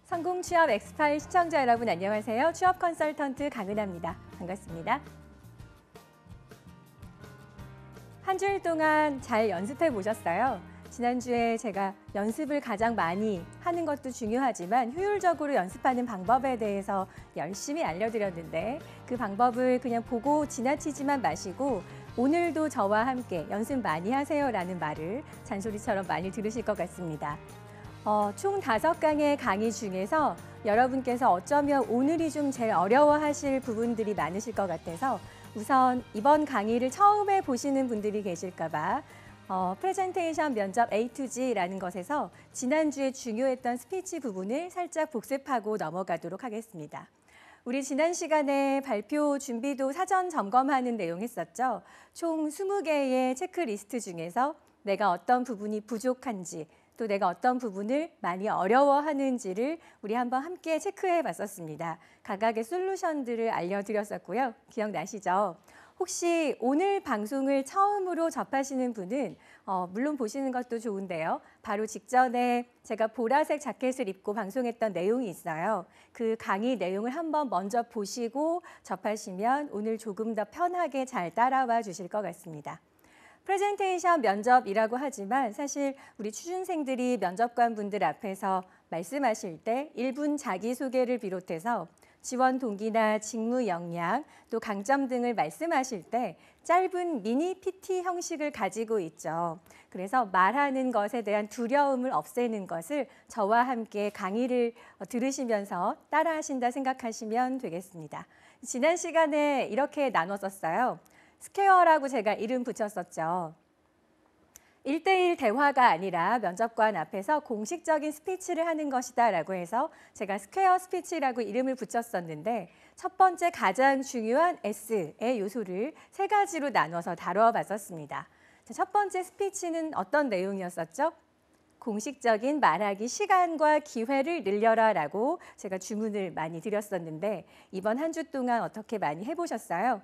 성공 취업 엑스파일 시청자 여러분 안녕하세요. 취업 컨설턴트 강은하입니다. 반갑습니다. 한 주일 동안 잘 연습해 보셨어요? 지난주에 제가 연습을 가장 많이 하는 것도 중요하지만 효율적으로 연습하는 방법에 대해서 열심히 알려드렸는데 그 방법을 그냥 보고 지나치지만 마시고 오늘도 저와 함께 연습 많이 하세요라는 말을 잔소리처럼 많이 들으실 것 같습니다. 총 5강의 강의 중에서 여러분께서 어쩌면 오늘이 좀 제일 어려워하실 부분들이 많으실 것 같아서 우선 이번 강의를 처음에 보시는 분들이 계실까 봐 프레젠테이션 면접 A to G라는 것에서 지난주에 중요했던 스피치 부분을 살짝 복습하고 넘어가도록 하겠습니다. 우리 지난 시간에 발표 준비도 사전 점검하는 내용 했었죠. 총 20개의 체크리스트 중에서 내가 어떤 부분이 부족한지 또 내가 어떤 부분을 많이 어려워하는지를 우리 한번 함께 체크해 봤었습니다. 각각의 솔루션들을 알려드렸었고요. 기억나시죠? 혹시 오늘 방송을 처음으로 접하시는 분은 물론 보시는 것도 좋은데요. 바로 직전에 제가 보라색 자켓을 입고 방송했던 내용이 있어요. 그 강의 내용을 한번 먼저 보시고 접하시면 오늘 조금 더 편하게 잘 따라와 주실 것 같습니다. 프레젠테이션 면접이라고 하지만 사실 우리 취준생들이 면접관 분들 앞에서 말씀하실 때 1분 자기소개를 비롯해서 지원 동기나 직무 역량, 또 강점 등을 말씀하실 때 짧은 미니 PT 형식을 가지고 있죠. 그래서 말하는 것에 대한 두려움을 없애는 것을 저와 함께 강의를 들으시면서 따라하신다 생각하시면 되겠습니다. 지난 시간에 이렇게 나눴었어요. 스퀘어라고 제가 이름 붙였었죠. 1대1 대화가 아니라 면접관 앞에서 공식적인 스피치를 하는 것이다 라고 해서 제가 스퀘어 스피치라고 이름을 붙였었는데 첫 번째 가장 중요한 S의 요소를 3가지로 나눠서 다뤄봤었습니다. 첫 번째 스피치는 어떤 내용이었었죠? 공식적인 말하기 시간과 기회를 늘려라 라고 제가 주문을 많이 드렸었는데 이번 한 주 동안 어떻게 많이 해보셨어요?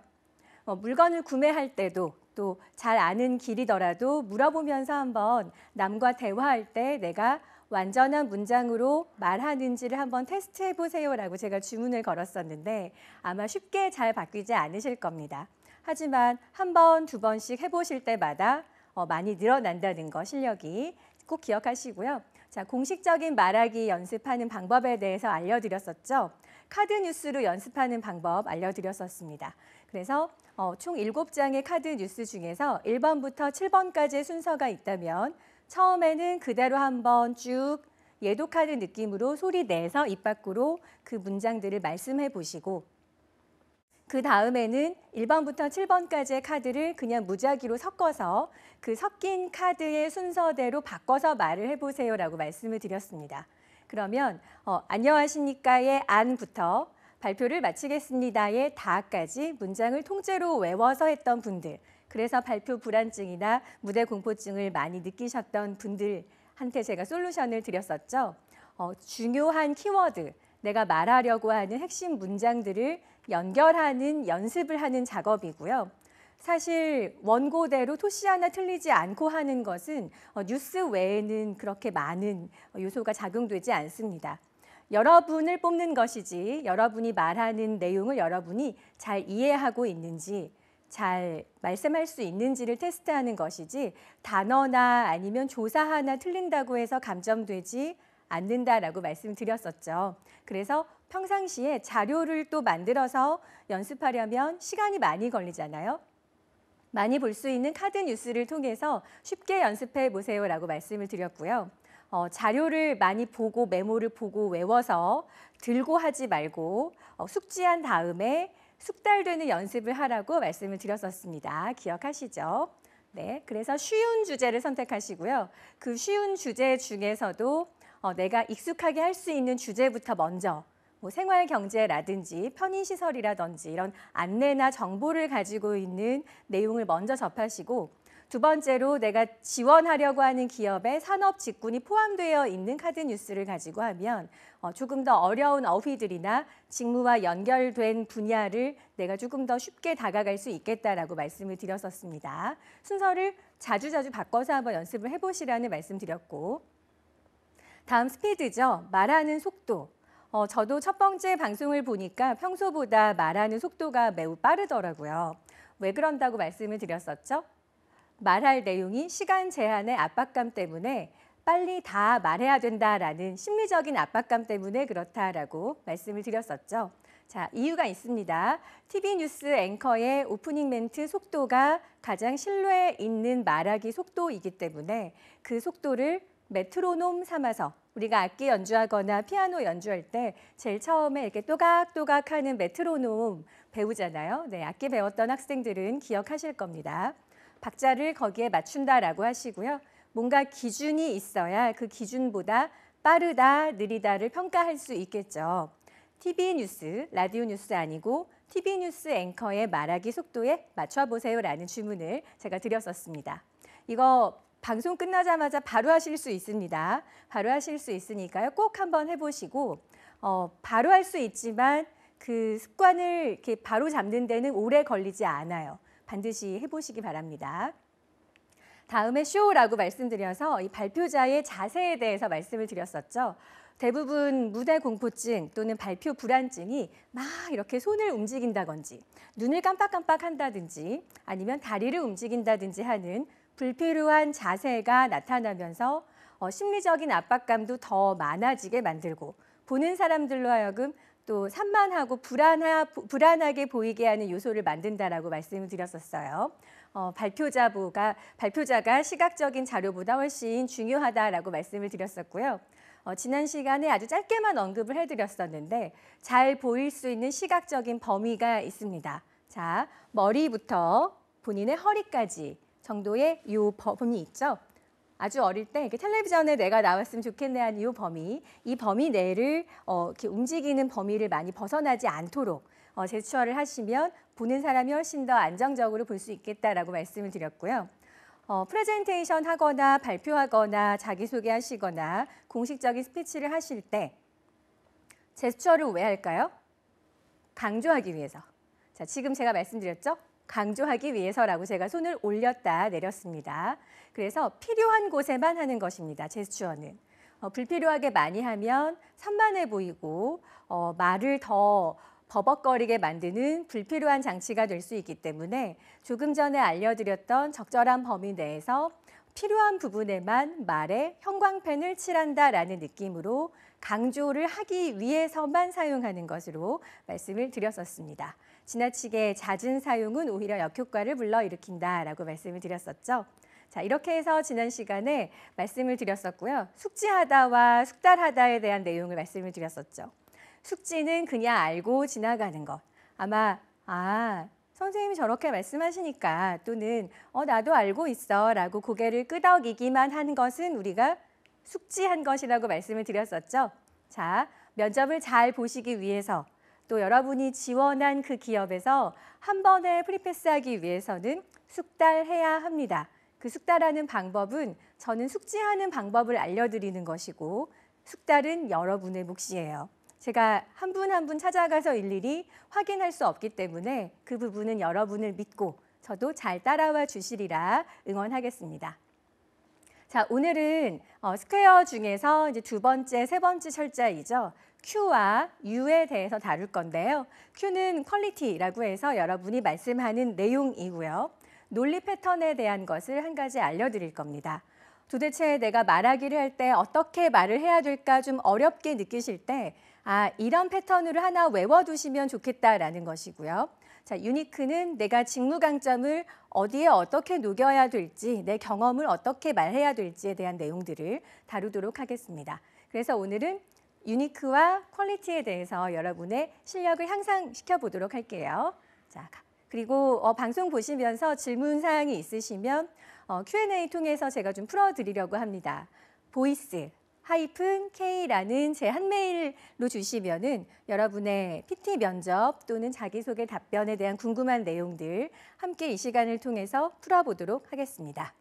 물건을 구매할 때도 또 잘 아는 길이더라도 물어보면서 한번 남과 대화할 때 내가 완전한 문장으로 말하는지를 한번 테스트해 보세요라고 제가 주문을 걸었었는데 아마 쉽게 잘 바뀌지 않으실 겁니다. 하지만 한 번, 2번씩 해보실 때마다 많이 늘어난다는 거 실력이 꼭 기억하시고요. 자, 공식적인 말하기 연습하는 방법에 대해서 알려드렸었죠. 카드 뉴스로 연습하는 방법 알려드렸었습니다. 그래서 총 7장의 카드 뉴스 중에서 1번부터 7번까지의 순서가 있다면 처음에는 그대로 한번 쭉 예도 카드 느낌으로 소리 내서 입 밖으로 그 문장들을 말씀해 보시고 그 다음에는 1번부터 7번까지의 카드를 그냥 무작위로 섞어서 그 섞인 카드의 순서대로 바꿔서 말을 해보세요라고 말씀을 드렸습니다. 그러면 안녕하십니까의 안부터 발표를 마치겠습니다의 다까지 문장을 통째로 외워서 했던 분들, 그래서 발표 불안증이나 무대 공포증을 많이 느끼셨던 분들한테 제가 솔루션을 드렸었죠. 중요한 키워드, 내가 말하려고 하는 핵심 문장들을 연결하는 연습을 하는 작업이고요. 사실 원고대로 토시 하나 틀리지 않고 하는 것은 뉴스 외에는 그렇게 많은 요소가 작용되지 않습니다. 여러분을 뽑는 것이지 여러분이 말하는 내용을 여러분이 잘 이해하고 있는지 잘 말씀할 수 있는지를 테스트하는 것이지 단어나 아니면 조사 하나 틀린다고 해서 감점되지 않는다라고 말씀드렸었죠. 그래서 평상시에 자료를 또 만들어서 연습하려면 시간이 많이 걸리잖아요. 많이 볼 수 있는 카드 뉴스를 통해서 쉽게 연습해 보세요라고 말씀을 드렸고요. 자료를 많이 보고 메모를 보고 외워서 들고 하지 말고 숙지한 다음에 숙달되는 연습을 하라고 말씀을 드렸었습니다. 기억하시죠? 네, 그래서 쉬운 주제를 선택하시고요. 그 쉬운 주제 중에서도 내가 익숙하게 할 수 있는 주제부터 먼저 생활 경제라든지 편의시설이라든지 이런 안내나 정보를 가지고 있는 내용을 먼저 접하시고 2번째로 내가 지원하려고 하는 기업의 산업 직군이 포함되어 있는 카드 뉴스를 가지고 하면 조금 더 어려운 어휘들이나 직무와 연결된 분야를 내가 조금 더 쉽게 다가갈 수 있겠다라고 말씀을 드렸었습니다. 순서를 자주자주 바꿔서 한번 연습을 해보시라는 말씀 드렸고 다음 스피드죠. 말하는 속도. 저도 첫 번째 방송을 보니까 평소보다 말하는 속도가 매우 빠르더라고요. 왜 그런다고 말씀을 드렸었죠? 말할 내용이 시간 제한의 압박감 때문에 빨리 다 말해야 된다라는 심리적인 압박감 때문에 그렇다라고 말씀을 드렸었죠. 자, 이유가 있습니다. TV 뉴스 앵커의 오프닝 멘트 속도가 가장 신뢰 있는 말하기 속도이기 때문에 그 속도를 메트로놈 삼아서 우리가 악기 연주하거나 피아노 연주할 때 제일 처음에 이렇게 또각또각 하는 메트로놈 배우잖아요. 네, 악기 배웠던 학생들은 기억하실 겁니다. 박자를 거기에 맞춘다라고 하시고요. 뭔가 기준이 있어야 그 기준보다 빠르다, 느리다를 평가할 수 있겠죠. TV 뉴스, 라디오 뉴스 아니고 TV 뉴스 앵커의 말하기 속도에 맞춰보세요라는 주문을 제가 드렸었습니다. 이거 방송 끝나자마자 바로 하실 수 있습니다. 바로 하실 수 있으니까요. 꼭 한번 해보시고 바로 할 수 있지만 그 습관을 이렇게 바로 잡는 데는 오래 걸리지 않아요. 반드시 해보시기 바랍니다. 다음에 쇼라고 말씀드려서 이 발표자의 자세에 대해서 말씀을 드렸었죠. 대부분 무대 공포증 또는 발표 불안증이 막 이렇게 손을 움직인다든지 눈을 깜빡깜빡 한다든지 아니면 다리를 움직인다든지 하는 불필요한 자세가 나타나면서 심리적인 압박감도 더 많아지게 만들고 보는 사람들로 하여금 또 산만하고 불안하게 보이게 하는 요소를 만든다라고 말씀을 드렸었어요. 발표자가 시각적인 자료보다 훨씬 중요하다라고 말씀을 드렸었고요. 지난 시간에 아주 짧게만 언급을 해드렸었는데 잘 보일 수 있는 시각적인 범위가 있습니다. 자, 머리부터 본인의 허리까지 정도의 이 범위 있죠. 아주 어릴 때 이렇게 텔레비전에 내가 나왔으면 좋겠네 하는 이 범위 내를 이렇게 움직이는 범위를 많이 벗어나지 않도록 제스처를 하시면 보는 사람이 훨씬 더 안정적으로 볼 수 있겠다라고 말씀을 드렸고요. 프레젠테이션 하거나 발표하거나 자기소개하시거나 공식적인 스피치를 하실 때 제스처를 왜 할까요? 강조하기 위해서. 자, 지금 제가 말씀드렸죠? 강조하기 위해서라고 제가 손을 올렸다 내렸습니다. 그래서 필요한 곳에만 하는 것입니다. 제스처는. 불필요하게 많이 하면 산만해 보이고 말을 더 버벅거리게 만드는 불필요한 장치가 될 수 있기 때문에 조금 전에 알려드렸던 적절한 범위 내에서 필요한 부분에만 말에 형광펜을 칠한다라는 느낌으로 강조를 하기 위해서만 사용하는 것으로 말씀을 드렸었습니다. 지나치게 잦은 사용은 오히려 역효과를 불러일으킨다라고 말씀을 드렸었죠. 자, 이렇게 해서 지난 시간에 말씀을 드렸었고요. 숙지하다와 숙달하다에 대한 내용을 말씀을 드렸었죠. 숙지는 그냥 알고 지나가는 것. 아마 선생님이 저렇게 말씀하시니까 또는 나도 알고 있어 라고 고개를 끄덕이기만 하는 것은 우리가 숙지한 것이라고 말씀을 드렸었죠. 자, 면접을 잘 보시기 위해서 또 여러분이 지원한 그 기업에서 한 번에 프리패스하기 위해서는 숙달해야 합니다. 그 숙달하는 방법은 저는 숙지하는 방법을 알려드리는 것이고 숙달은 여러분의 몫이에요. 제가 한 분 한 분 찾아가서 일일이 확인할 수 없기 때문에 그 부분은 여러분을 믿고 저도 잘 따라와 주시리라 응원하겠습니다. 자, 오늘은 스퀘어 중에서 이제 두 번째, 세 번째 철자이죠. Q와 U에 대해서 다룰 건데요. Q는 퀄리티라고 해서 여러분이 말씀하는 내용이고요. 논리 패턴에 대한 것을 한 가지 알려드릴 겁니다. 도대체 내가 말하기를 할 때 어떻게 말을 해야 될까 좀 어렵게 느끼실 때 이런 패턴으로 하나 외워두시면 좋겠다라는 것이고요. 자, 유니크는 내가 직무 강점을 어디에 어떻게 녹여야 될지, 내 경험을 어떻게 말해야 될지에 대한 내용들을 다루도록 하겠습니다. 그래서 오늘은 유니크와 퀄리티에 대해서 여러분의 실력을 향상시켜 보도록 할게요. 자, 그리고 방송 보시면서 질문 사항이 있으시면 Q&A 통해서 제가 좀 풀어드리려고 합니다. voice-k라는 제 한메일로 주시면은 여러분의 PT 면접 또는 자기소개 답변에 대한 궁금한 내용들 함께 이 시간을 통해서 풀어보도록 하겠습니다.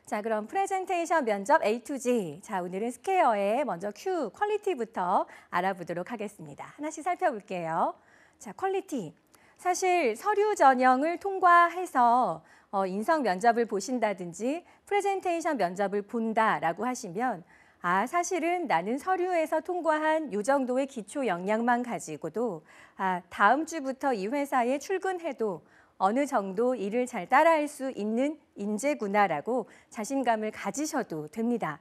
자, 그럼 프레젠테이션 면접 A to G. 자, 오늘은 스퀘어의 먼저 Q, 퀄리티부터 알아보도록 하겠습니다. 하나씩 살펴볼게요. 자, 퀄리티. 사실 서류 전형을 통과해서 인성 면접을 보신다든지 프레젠테이션 면접을 본다라고 하시면 사실은 나는 서류에서 통과한 요 정도의 기초 역량만 가지고도 다음 주부터 이 회사에 출근해도 어느 정도 일을 잘 따라할 수 있는 인재구나라고 자신감을 가지셔도 됩니다.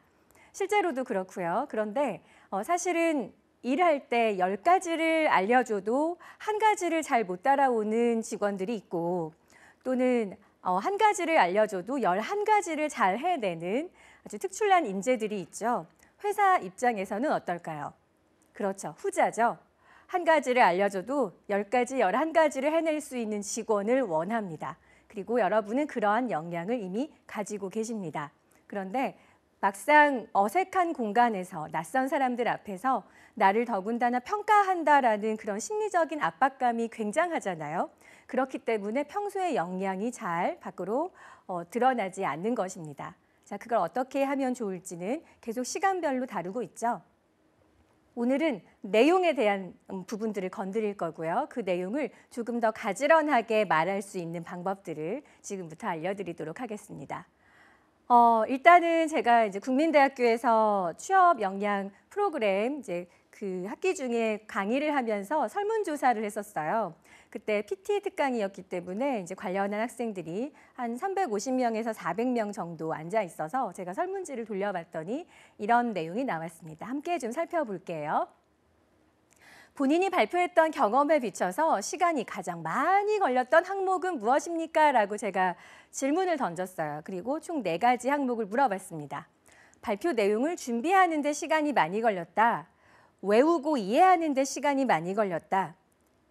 실제로도 그렇고요. 그런데 사실은 일할 때 10가지를 알려줘도 한 가지를 잘 못 따라오는 직원들이 있고 또는 한 가지를 알려줘도 11가지를 잘 해내는 아주 특출난 인재들이 있죠. 회사 입장에서는 어떨까요? 그렇죠. 후자죠. 한 가지를 알려줘도 10가지, 11가지를 해낼 수 있는 직원을 원합니다. 그리고 여러분은 그러한 역량을 이미 가지고 계십니다. 그런데 막상 어색한 공간에서 낯선 사람들 앞에서 나를 더군다나 평가한다라는 그런 심리적인 압박감이 굉장하잖아요. 그렇기 때문에 평소의 역량이 잘 밖으로 드러나지 않는 것입니다. 자, 그걸 어떻게 하면 좋을지는 계속 시간별로 다루고 있죠. 오늘은 내용에 대한 부분들을 건드릴 거고요. 그 내용을 조금 더 가지런하게 말할 수 있는 방법들을 지금부터 알려드리도록 하겠습니다. 일단은 제가 이제 국민대학교에서 취업 역량 프로그램 그 학기 중에 강의를 하면서 설문조사를 했었어요. 그때 PT 특강이었기 때문에 이제 관련한 학생들이 한 350명에서 400명 정도 앉아 있어서 제가 설문지를 돌려봤더니 이런 내용이 나왔습니다. 함께 좀 살펴볼게요. 본인이 발표했던 경험에 비춰서 시간이 가장 많이 걸렸던 항목은 무엇입니까? 라고 제가 질문을 던졌어요. 그리고 총 4가지 항목을 물어봤습니다. 발표 내용을 준비하는 데 시간이 많이 걸렸다. 외우고 이해하는 데 시간이 많이 걸렸다.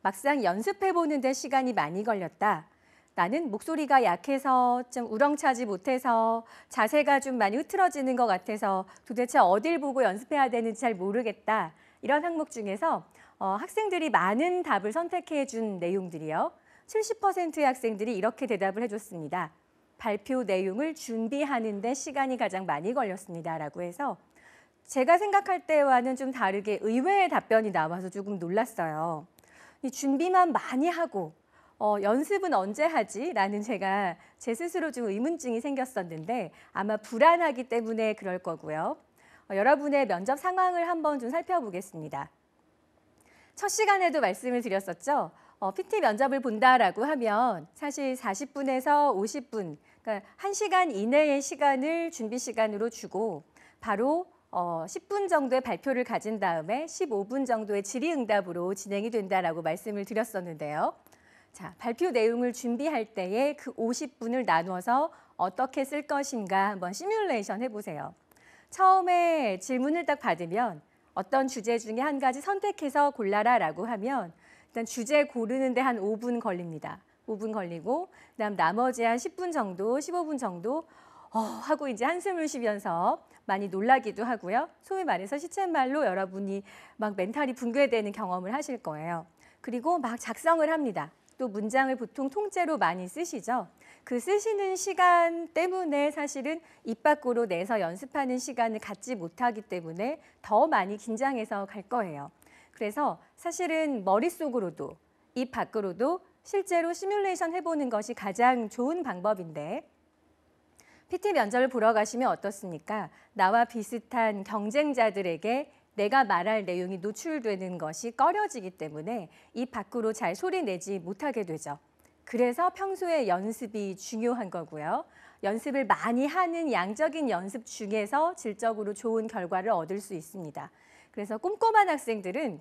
막상 연습해보는 데 시간이 많이 걸렸다. 나는 목소리가 약해서 좀 우렁차지 못해서 자세가 좀 많이 흐트러지는 것 같아서 도대체 어딜 보고 연습해야 되는지 잘 모르겠다. 이런 항목 중에서 학생들이 많은 답을 선택해 준 내용들이요. 70%의 학생들이 이렇게 대답을 해줬습니다. 발표 내용을 준비하는 데 시간이 가장 많이 걸렸습니다. 라고 해서 제가 생각할 때와는 좀 다르게 의외의 답변이 나와서 조금 놀랐어요. 이 준비만 많이 하고 연습은 언제 하지? 라는 제가 제 스스로 좀 의문증이 생겼었는데 아마 불안하기 때문에 그럴 거고요. 여러분의 면접 상황을 한번 좀 살펴보겠습니다. 첫 시간에도 말씀을 드렸었죠. PT 면접을 본다라고 하면 사실 40분에서 50분, 그러니까 1시간 이내의 시간을 준비 시간으로 주고 바로 10분 정도의 발표를 가진 다음에 15분 정도의 질의응답으로 진행이 된다라고 말씀을 드렸었는데요. 자, 발표 내용을 준비할 때에 그 50분을 나누어서 어떻게 쓸 것인가 한번 시뮬레이션 해보세요. 처음에 질문을 딱 받으면 어떤 주제 중에 한 가지 선택해서 골라라라고 하면 일단 주제 고르는데 한 5분 걸립니다. 5분 걸리고 그다음 나머지 한 10분 정도, 15분 정도 하고 이제 한숨을 쉬면서 많이 놀라기도 하고요. 소위 말해서 시쳇말로 여러분이 막 멘탈이 붕괴되는 경험을 하실 거예요. 그리고 막 작성을 합니다. 또 문장을 보통 통째로 많이 쓰시죠. 그 쓰시는 시간 때문에 사실은 입 밖으로 내서 연습하는 시간을 갖지 못하기 때문에 더 많이 긴장해서 갈 거예요. 그래서 사실은 머릿속으로도 입 밖으로도 실제로 시뮬레이션 해보는 것이 가장 좋은 방법인데 PT 면접을 보러 가시면 어떻습니까? 나와 비슷한 경쟁자들에게 내가 말할 내용이 노출되는 것이 꺼려지기 때문에 입 밖으로 잘 소리 내지 못하게 되죠. 그래서 평소에 연습이 중요한 거고요. 연습을 많이 하는 양적인 연습 중에서 질적으로 좋은 결과를 얻을 수 있습니다. 그래서 꼼꼼한 학생들은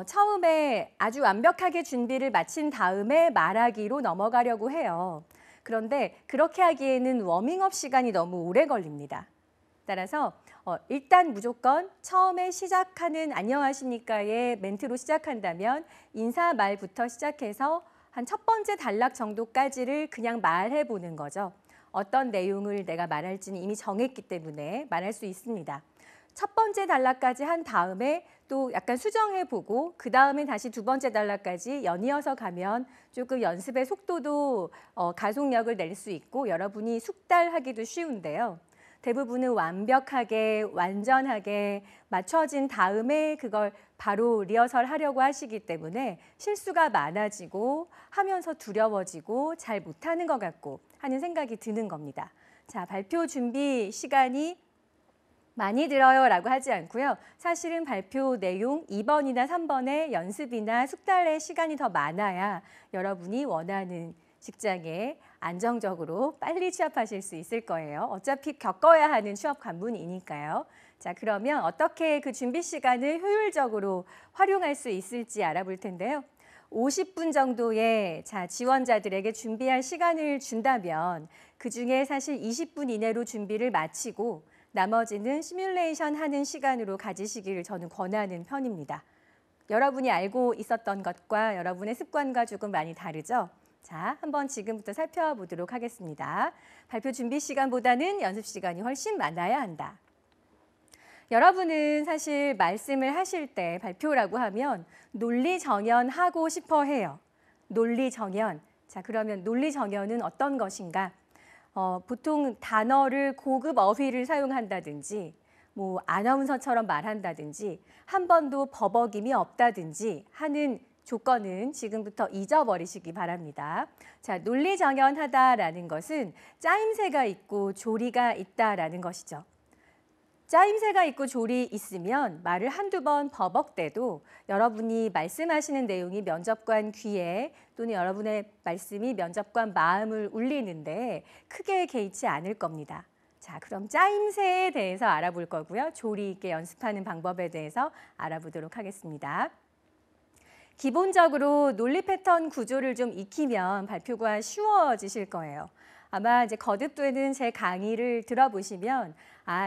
처음에 아주 완벽하게 준비를 마친 다음에 말하기로 넘어가려고 해요. 그런데 그렇게 하기에는 워밍업 시간이 너무 오래 걸립니다. 따라서 일단 무조건 처음에 시작하는 안녕하십니까의 멘트로 시작한다면 인사 말부터 시작해서 한 첫 번째 단락 정도까지를 그냥 말해보는 거죠. 어떤 내용을 내가 말할지는 이미 정했기 때문에 말할 수 있습니다. 첫 번째 단락까지 한 다음에 또 약간 수정해보고 그 다음에 다시 두 번째 단락까지 연이어서 가면 조금 연습의 속도도 가속력을 낼 수 있고 여러분이 숙달하기도 쉬운데요. 대부분은 완벽하게 완전하게 맞춰진 다음에 그걸 바로 리허설 하려고 하시기 때문에 실수가 많아지고 하면서 두려워지고 잘 못하는 것 같고 하는 생각이 드는 겁니다. 자, 발표 준비 시간이 많이 들어요 라고 하지 않고요. 사실은 발표 내용 2번이나 3번의 연습이나 숙달의 시간이 더 많아야 여러분이 원하는 직장에 안정적으로 빨리 취업하실 수 있을 거예요. 어차피 겪어야 하는 취업 관문이니까요. 자, 그러면 어떻게 그 준비 시간을 효율적으로 활용할 수 있을지 알아볼 텐데요. 50분 정도의 지원자들에게 준비할 시간을 준다면 그중에 사실 20분 이내로 준비를 마치고 나머지는 시뮬레이션 하는 시간으로 가지시기를 저는 권하는 편입니다. 여러분이 알고 있었던 것과 여러분의 습관과 조금 많이 다르죠? 자, 한번 지금부터 살펴보도록 하겠습니다. 발표 준비 시간보다는 연습 시간이 훨씬 많아야 한다. 여러분은 사실 말씀을 하실 때 발표라고 하면 논리 정연하고 싶어 해요. 논리 정연. 자, 그러면 논리 정연은 어떤 것인가? 보통 단어를 고급 어휘를 사용한다든지 뭐 아나운서처럼 말한다든지 한 번도 버벅임이 없다든지 하는 조건은 지금부터 잊어버리시기 바랍니다. 자, 논리정연하다라는 것은 짜임새가 있고 조리가 있다라는 것이죠. 짜임새가 있고 조리 있으면 말을 한두 번 버벅대도 여러분이 말씀하시는 내용이 면접관 귀에 또는 여러분의 말씀이 면접관 마음을 울리는데 크게 개의치 않을 겁니다. 자, 그럼 짜임새에 대해서 알아볼 거고요. 조리 있게 연습하는 방법에 대해서 알아보도록 하겠습니다. 기본적으로 논리 패턴 구조를 좀 익히면 발표가 쉬워지실 거예요. 아마 이제 거듭되는 제 강의를 들어보시면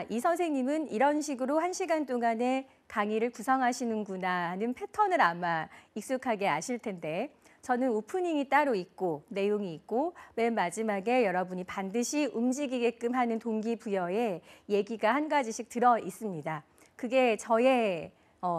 이 선생님은 이런 식으로 1시간 동안의 강의를 구성하시는구나 하는 패턴을 아마 익숙하게 아실 텐데 저는 오프닝이 따로 있고 내용이 있고 맨 마지막에 여러분이 반드시 움직이게끔 하는 동기부여에 얘기가 한 가지씩 들어 있습니다. 그게 저의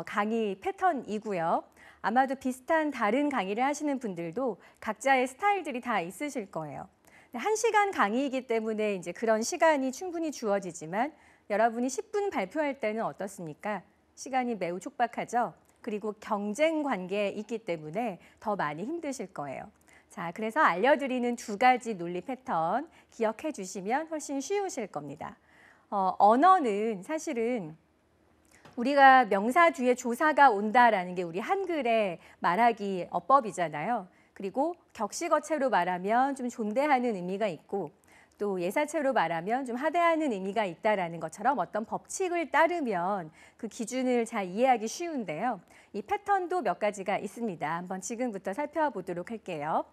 강의 패턴이고요. 아마도 비슷한 다른 강의를 하시는 분들도 각자의 스타일들이 다 있으실 거예요. 1시간 강의이기 때문에 이제 그런 시간이 충분히 주어지지만 여러분이 10분 발표할 때는 어떻습니까? 시간이 매우 촉박하죠. 그리고 경쟁 관계에 있기 때문에 더 많이 힘드실 거예요. 자, 그래서 알려드리는 2가지 논리 패턴 기억해 주시면 훨씬 쉬우실 겁니다. 언어는 사실은 우리가 명사 뒤에 조사가 온다라는 게 우리 한글의 말하기 어법이잖아요. 그리고 격식어체로 말하면 좀 존대하는 의미가 있고 또 예사체로 말하면 좀 하대하는 의미가 있다라는 것처럼 어떤 법칙을 따르면 그 기준을 잘 이해하기 쉬운데요. 이 패턴도 몇 가지가 있습니다. 한번 지금부터 살펴보도록 할게요.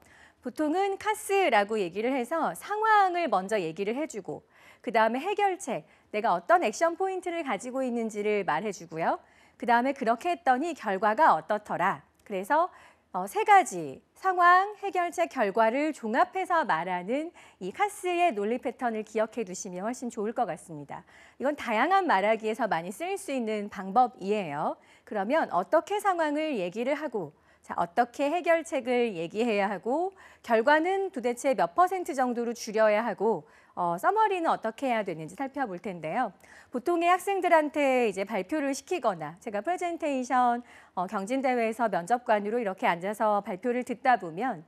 보통은 카스라고 얘기를 해서 상황을 먼저 얘기를 해주고 그 다음에 해결책, 내가 어떤 액션 포인트를 가지고 있는지를 말해주고요. 그 다음에 그렇게 했더니 결과가 어떻더라. 그래서 3가지 상황, 해결책, 결과를 종합해서 말하는 이 카스의 논리 패턴을 기억해 두시면 훨씬 좋을 것 같습니다. 이건 다양한 말하기에서 많이 쓰일 수 있는 방법이에요. 그러면 어떻게 상황을 얘기를 하고 자, 어떻게 해결책을 얘기해야 하고 결과는 도대체 몇 % 정도로 줄여야 하고 서머리는 어떻게 해야 되는지 살펴볼 텐데요. 보통의 학생들한테 이제 발표를 시키거나 제가 프레젠테이션 경진대회에서 면접관으로 이렇게 앉아서 발표를 듣다 보면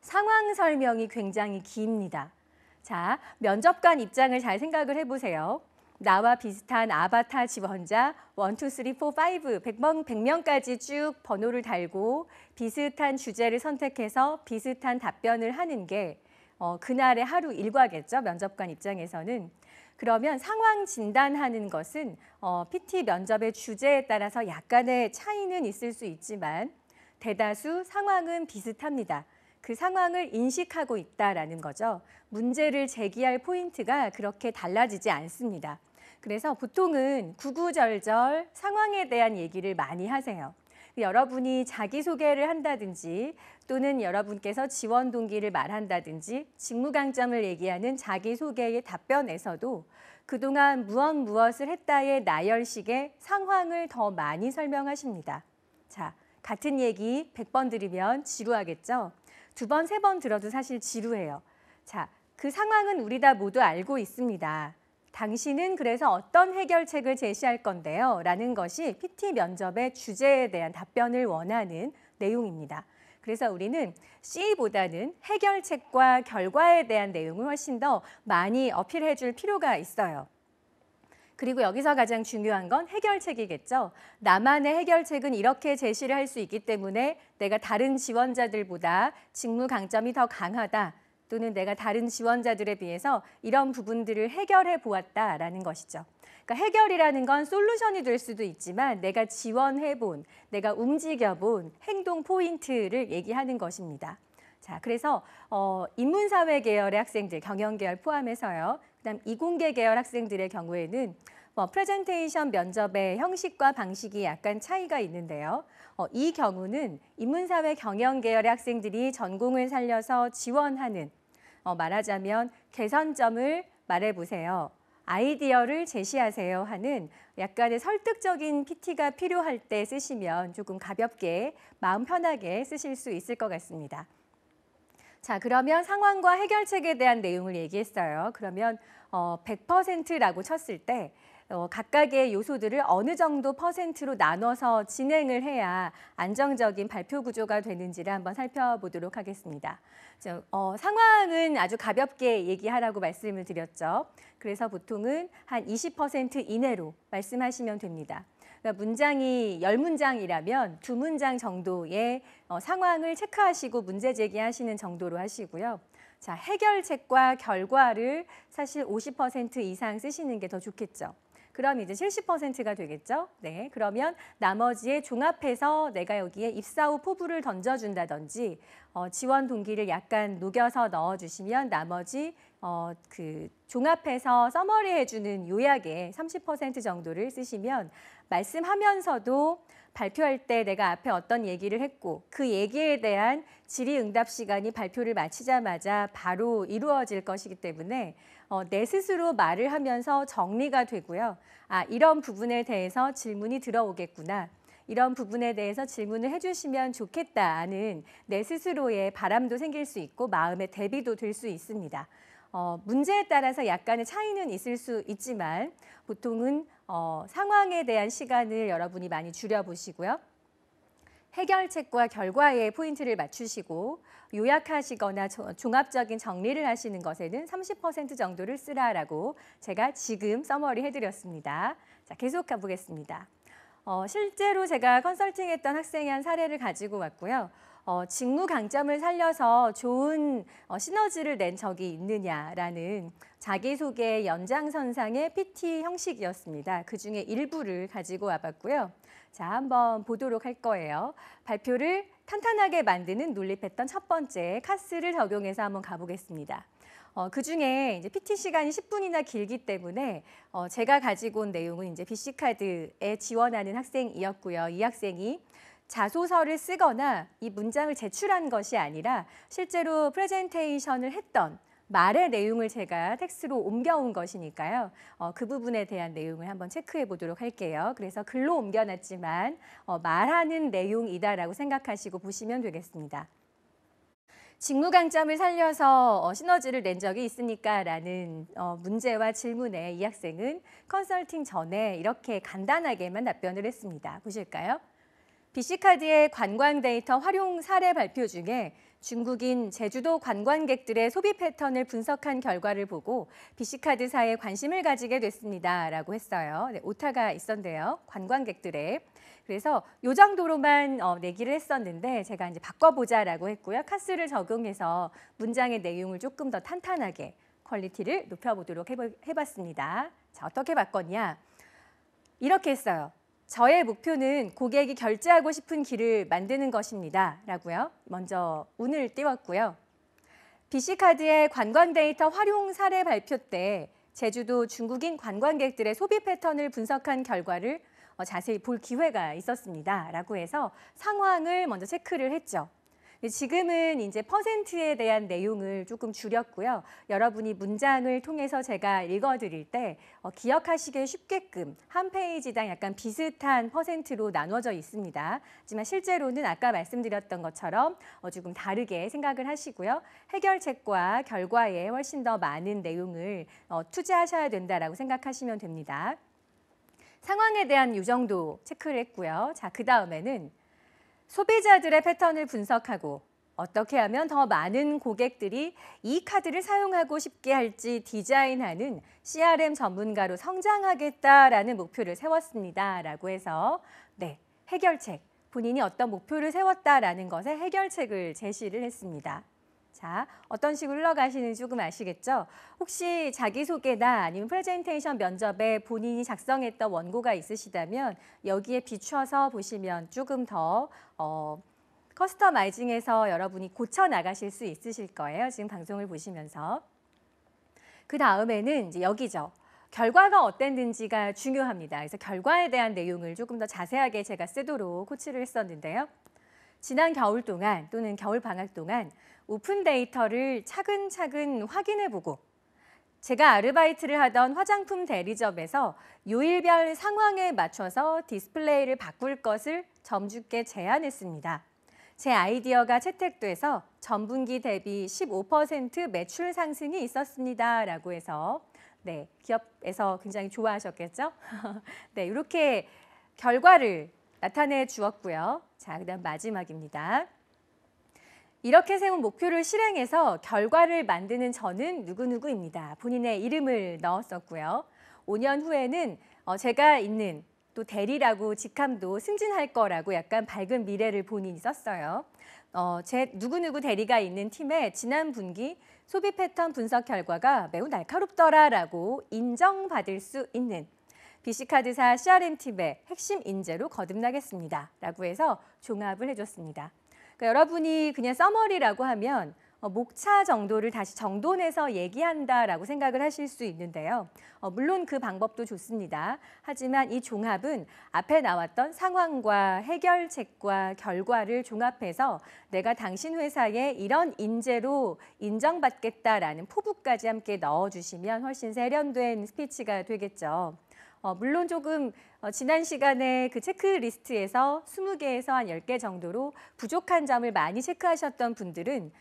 상황 설명이 굉장히 깁니다. 자, 면접관 입장을 잘 생각을 해보세요. 나와 비슷한 아바타 지원자 1, 2, 3, 4, 5, 100명까지 쭉 번호를 달고 비슷한 주제를 선택해서 비슷한 답변을 하는 게 그날의 하루 일과겠죠. 면접관 입장에서는. 그러면 상황 진단하는 것은 PT 면접의 주제에 따라서 약간의 차이는 있을 수 있지만 대다수 상황은 비슷합니다. 그 상황을 인식하고 있다라는 거죠. 문제를 제기할 포인트가 그렇게 달라지지 않습니다. 그래서 보통은 구구절절 상황에 대한 얘기를 많이 하세요. 여러분이 자기소개를 한다든지 또는 여러분께서 지원 동기를 말한다든지 직무 강점을 얘기하는 자기소개의 답변에서도 그동안 무엇을 했다의 나열식의 상황을 더 많이 설명하십니다. 자, 같은 얘기 100번 들으면 지루하겠죠? 2번, 3번 들어도 사실 지루해요. 자, 그 상황은 우리 다 모두 알고 있습니다. 당신은 그래서 어떤 해결책을 제시할 건데요? 라는 것이 PT 면접의 주제에 대한 답변을 원하는 내용입니다. 그래서 우리는 C보다는 해결책과 결과에 대한 내용을 훨씬 더 많이 어필해 줄 필요가 있어요. 그리고 여기서 가장 중요한 건 해결책이겠죠. 나만의 해결책은 이렇게 제시를 할 수 있기 때문에 내가 다른 지원자들보다 직무 강점이 더 강하다. 또는 내가 다른 지원자들에 비해서 이런 부분들을 해결해 보았다라는 것이죠. 그러니까 해결이라는 건 솔루션이 될 수도 있지만 내가 지원해 본, 내가 움직여 본 행동 포인트를 얘기하는 것입니다. 자, 그래서 인문사회 계열의 학생들, 경영 계열 포함해서요. 그다음 이공계 계열 학생들의 경우에는 프레젠테이션 면접의 형식과 방식이 약간 차이가 있는데요. 이 경우는 인문사회 경영 계열의 학생들이 전공을 살려서 지원하는 말하자면 개선점을 말해보세요. 아이디어를 제시하세요 하는 약간의 설득적인 PT가 필요할 때 쓰시면 조금 가볍게 마음 편하게 쓰실 수 있을 것 같습니다. 자, 그러면 상황과 해결책에 대한 내용을 얘기했어요. 그러면 100%라고 쳤을 때 각각의 요소들을 어느 정도 퍼센트로 나눠서 진행을 해야 안정적인 발표 구조가 되는지를 한번 살펴보도록 하겠습니다. 상황은 아주 가볍게 얘기하라고 말씀을 드렸죠. 그래서 보통은 한 20% 이내로 말씀하시면 됩니다. 그러니까 문장이 10문장이라면 2문장 정도의 상황을 체크하시고 문제 제기하시는 정도로 하시고요. 자, 해결책과 결과를 사실 50% 이상 쓰시는 게 더 좋겠죠. 그럼 이제 70%가 되겠죠. 네, 그러면 나머지에 종합해서 내가 여기에 입사 후 포부를 던져준다든지 지원 동기를 약간 녹여서 넣어주시면 나머지 종합해서 서머리해주는 요약에 30% 정도를 쓰시면 말씀하면서도 발표할 때 내가 앞에 어떤 얘기를 했고 그 얘기에 대한 질의응답 시간이 발표를 마치자마자 바로 이루어질 것이기 때문에 내 스스로 말을 하면서 정리가 되고요. 아, 이런 부분에 대해서 질문이 들어오겠구나. 이런 부분에 대해서 질문을 해주시면 좋겠다는 내 스스로의 바람도 생길 수 있고 마음의 대비도 될 수 있습니다. 문제에 따라서 약간의 차이는 있을 수 있지만 보통은 상황에 대한 시간을 여러분이 많이 줄여보시고요. 해결책과 결과에 포인트를 맞추시고 요약하시거나 종합적인 정리를 하시는 것에는 30% 정도를 쓰라라고 제가 지금 서머리 해드렸습니다. 자, 계속 가보겠습니다. 실제로 제가 컨설팅했던 학생의 한 사례를 가지고 왔고요. 직무 강점을 살려서 좋은 시너지를 낸 적이 있느냐라는 자기소개 연장선상의 PT 형식이었습니다. 그중에 일부를 가지고 와봤고요. 자, 한번 보도록 할 거예요. 발표를 탄탄하게 만드는 논리 패턴 첫 번째, 카스를 적용해서 한번 가보겠습니다. 그중에 이제 PT 시간이 10분이나 길기 때문에 제가 가지고 온 내용은 이제 BC카드에 지원하는 학생이었고요. 이 학생이 자소서를 쓰거나 이 문장을 제출한 것이 아니라 실제로 프레젠테이션을 했던 말의 내용을 제가 텍스트로 옮겨온 것이니까요. 그 부분에 대한 내용을 한번 체크해 보도록 할게요. 그래서 글로 옮겨놨지만 말하는 내용이다라고 생각하시고 보시면 되겠습니다. 직무 강점을 살려서 시너지를 낸 적이 있습니까? 라는 문제와 질문에 이 학생은 컨설팅 전에 이렇게 간단하게만 답변을 했습니다. 보실까요? BC카드의 관광 데이터 활용 사례 발표 중에 중국인 제주도 관광객들의 소비 패턴을 분석한 결과를 보고 BC카드사에 관심을 가지게 됐습니다. 라고 했어요. 네, 오타가 있었는데요. 관광객들의. 그래서 이 정도로만 내기를 했었는데 제가 이제 바꿔보자라고 했고요. 카스를 적용해서 문장의 내용을 조금 더 탄탄하게 퀄리티를 높여보도록 해봤습니다. 자, 어떻게 바꿨냐? 이렇게 했어요. 저의 목표는 고객이 결제하고 싶은 길을 만드는 것입니다. 라고요. 먼저 운을 띄웠고요. BC카드의 관광 데이터 활용 사례 발표 때 제주도 중국인 관광객들의 소비 패턴을 분석한 결과를 자세히 볼 기회가 있었습니다. 라고 해서 상황을 먼저 체크를 했죠. 지금은 이제 퍼센트에 대한 내용을 조금 줄였고요. 여러분이 문장을 통해서 제가 읽어드릴 때 기억하시기 쉽게끔 한 페이지당 약간 비슷한 퍼센트로 나눠져 있습니다. 하지만 실제로는 아까 말씀드렸던 것처럼 조금 다르게 생각을 하시고요. 해결책과 결과에 훨씬 더 많은 내용을 투자하셔야 된다라고 생각하시면 됩니다. 상황에 대한 이 정도 체크를 했고요. 자, 그 다음에는 소비자들의 패턴을 분석하고 어떻게 하면 더 많은 고객들이 이 카드를 사용하고 싶게 할지 디자인하는 CRM 전문가로 성장하겠다라는 목표를 세웠습니다. 라고 해서 네, 해결책, 본인이 어떤 목표를 세웠다라는 것에 해결책을 제시를 했습니다. 자, 어떤 식으로 흘러가시는지 조금 아시겠죠? 혹시 자기소개나 아니면 프레젠테이션 면접에 본인이 작성했던 원고가 있으시다면 여기에 비춰서 보시면 조금 더 커스터마이징해서 여러분이 고쳐 나가실 수 있으실 거예요. 지금 방송을 보시면서. 그 다음에는 이제 여기죠. 결과가 어땠는지가 중요합니다. 그래서 결과에 대한 내용을 조금 더 자세하게 제가 쓰도록 코치를 했었는데요. 지난 겨울 동안 또는 겨울 방학 동안 오픈 데이터를 차근차근 확인해보고 제가 아르바이트를 하던 화장품 대리점에서 요일별 상황에 맞춰서 디스플레이를 바꿀 것을 점주께 제안했습니다. 제 아이디어가 채택돼서 전분기 대비 15% 매출 상승이 있었습니다. 라고 해서 네, 기업에서 굉장히 좋아하셨겠죠? 네, 이렇게 결과를 나타내 주었고요. 자, 그다음 마지막입니다. 이렇게 세운 목표를 실행해서 결과를 만드는 저는 누구누구입니다. 본인의 이름을 넣었었고요. 5년 후에는 제가 있는 또 대리라고 직함도 승진할 거라고 약간 밝은 미래를 본인이 썼어요. 제 누구누구 대리가 있는 팀의 지난 분기 소비 패턴 분석 결과가 매우 날카롭더라라고 인정받을 수 있는 BC카드사 CRM팀의 핵심 인재로 거듭나겠습니다. 라고 해서 종합을 해줬습니다. 그러니까 여러분이 그냥 서머리라고 하면 목차 정도를 다시 정돈해서 얘기한다라고 생각을 하실 수 있는데요. 물론 그 방법도 좋습니다. 하지만 이 종합은 앞에 나왔던 상황과 해결책과 결과를 종합해서 내가 당신 회사에 이런 인재로 인정받겠다라는 포부까지 함께 넣어주시면 훨씬 세련된 스피치가 되겠죠. 물론 조금 지난 시간에 그 체크리스트에서 20개에서 한 10개 정도로 부족한 점을 많이 체크하셨던 분들은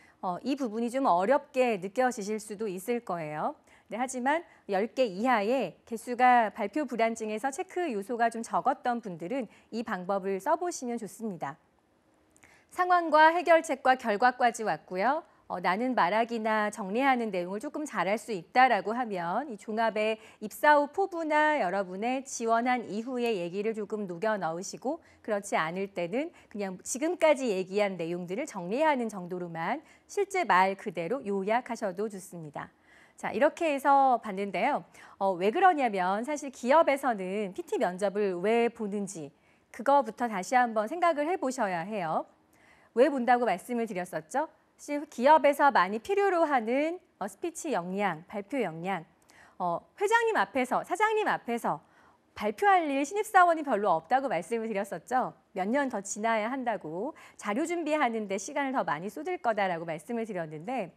이 부분이 좀 어렵게 느껴지실 수도 있을 거예요. 네, 하지만 10개 이하의 개수가 발표 불안증에서 체크 요소가 좀 적었던 분들은 이 방법을 써보시면 좋습니다. 상황과 해결책과 결과까지 왔고요. 나는 말하기나 정리하는 내용을 조금 잘할 수 있다라고 하면 이 종합에 입사 후 포부나 여러분의 지원한 이후의 얘기를 조금 녹여 넣으시고 그렇지 않을 때는 그냥 지금까지 얘기한 내용들을 정리하는 정도로만 실제 말 그대로 요약하셔도 좋습니다. 자, 이렇게 해서 봤는데요. 왜 그러냐면 사실 기업에서는 PT 면접을 왜 보는지 그거부터 다시 한번 생각을 해보셔야 해요. 왜 본다고 말씀을 드렸었죠? 기업에서 많이 필요로 하는 스피치 역량, 발표 역량, 회장님 앞에서, 사장님 앞에서 발표할 일 신입사원이 별로 없다고 말씀을 드렸었죠. 몇 년 더 지나야 한다고 자료 준비하는 데 시간을 더 많이 쏟을 거다라고 말씀을 드렸는데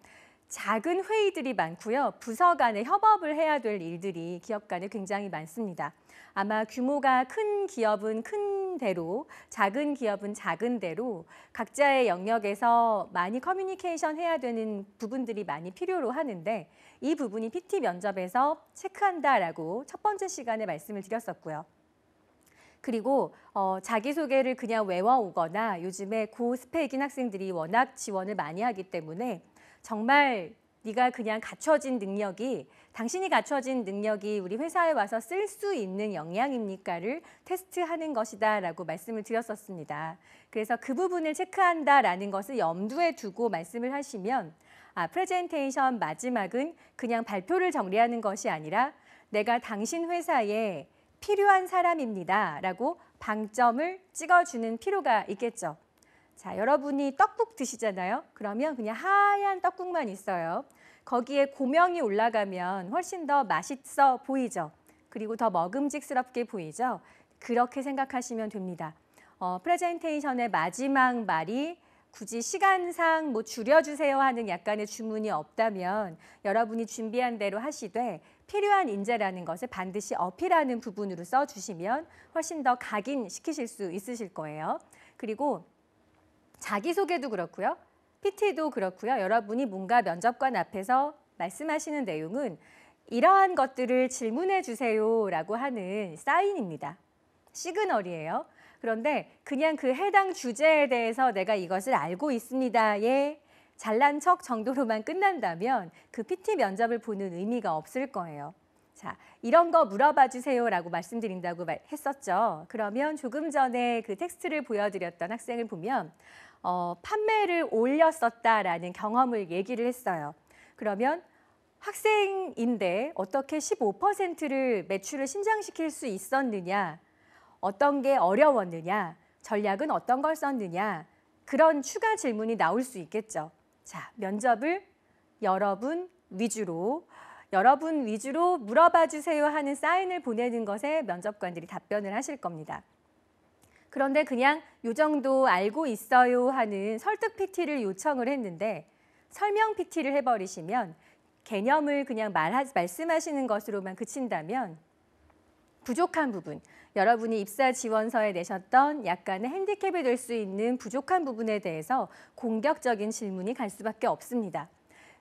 작은 회의들이 많고요. 부서 간에 협업을 해야 될 일들이 기업 간에 굉장히 많습니다. 아마 규모가 큰 기업은 큰 대로, 작은 기업은 작은 대로 각자의 영역에서 많이 커뮤니케이션 해야 되는 부분들이 많이 필요로 하는데 이 부분이 PT 면접에서 체크한다라고 첫 번째 시간에 말씀을 드렸었고요. 그리고 자기소개를 그냥 외워오거나 요즘에 고스펙인 학생들이 워낙 지원을 많이 하기 때문에 정말 네가 그냥 갖춰진 능력이 당신이 갖춰진 능력이 우리 회사에 와서 쓸 수 있는 역량입니까를 테스트하는 것이다라고 말씀을 드렸었습니다. 그래서 그 부분을 체크한다라는 것을 염두에 두고 말씀을 하시면 프레젠테이션 마지막은 그냥 발표를 정리하는 것이 아니라 내가 당신 회사에 필요한 사람입니다라고 방점을 찍어주는 필요가 있겠죠. 자, 여러분이 떡국 드시잖아요. 그러면 그냥 하얀 떡국만 있어요. 거기에 고명이 올라가면 훨씬 더 맛있어 보이죠. 그리고 더 먹음직스럽게 보이죠. 그렇게 생각하시면 됩니다. 프레젠테이션의 마지막 말이 굳이 시간상 뭐 줄여주세요 하는 약간의 주문이 없다면 여러분이 준비한 대로 하시되 필요한 인재라는 것을 반드시 어필하는 부분으로 써주시면 훨씬 더 각인시키실 수 있으실 거예요. 그리고 자기소개도 그렇고요. PT도 그렇고요. 여러분이 뭔가 면접관 앞에서 말씀하시는 내용은 이러한 것들을 질문해 주세요라고 하는 사인입니다. 시그널이에요. 그런데 그냥 그 해당 주제에 대해서 내가 이것을 알고 있습니다에 잘난 척 정도로만 끝난다면 그 PT 면접을 보는 의미가 없을 거예요. 자, 이런 거 물어봐 주세요라고 말씀드린다고 했었죠. 그러면 조금 전에 그 텍스트를 보여드렸던 학생을 보면 판매를 올렸었다라는 경험을 얘기를 했어요. 그러면 학생인데 어떻게 15%를 매출을 신장시킬 수 있었느냐, 어떤 게 어려웠느냐, 전략은 어떤 걸 썼느냐, 그런 추가 질문이 나올 수 있겠죠. 자, 면접을 여러분 위주로 물어봐 주세요 하는 사인을 보내는 것에 면접관들이 답변을 하실 겁니다. 그런데 그냥 요 정도 알고 있어요 하는 설득 PT를 요청을 했는데 설명 PT를 해버리시면 개념을 그냥 말씀하시는 것으로만 그친다면 부족한 부분, 여러분이 입사 지원서에 내셨던 약간의 핸디캡이 될 수 있는 부족한 부분에 대해서 공격적인 질문이 갈 수밖에 없습니다.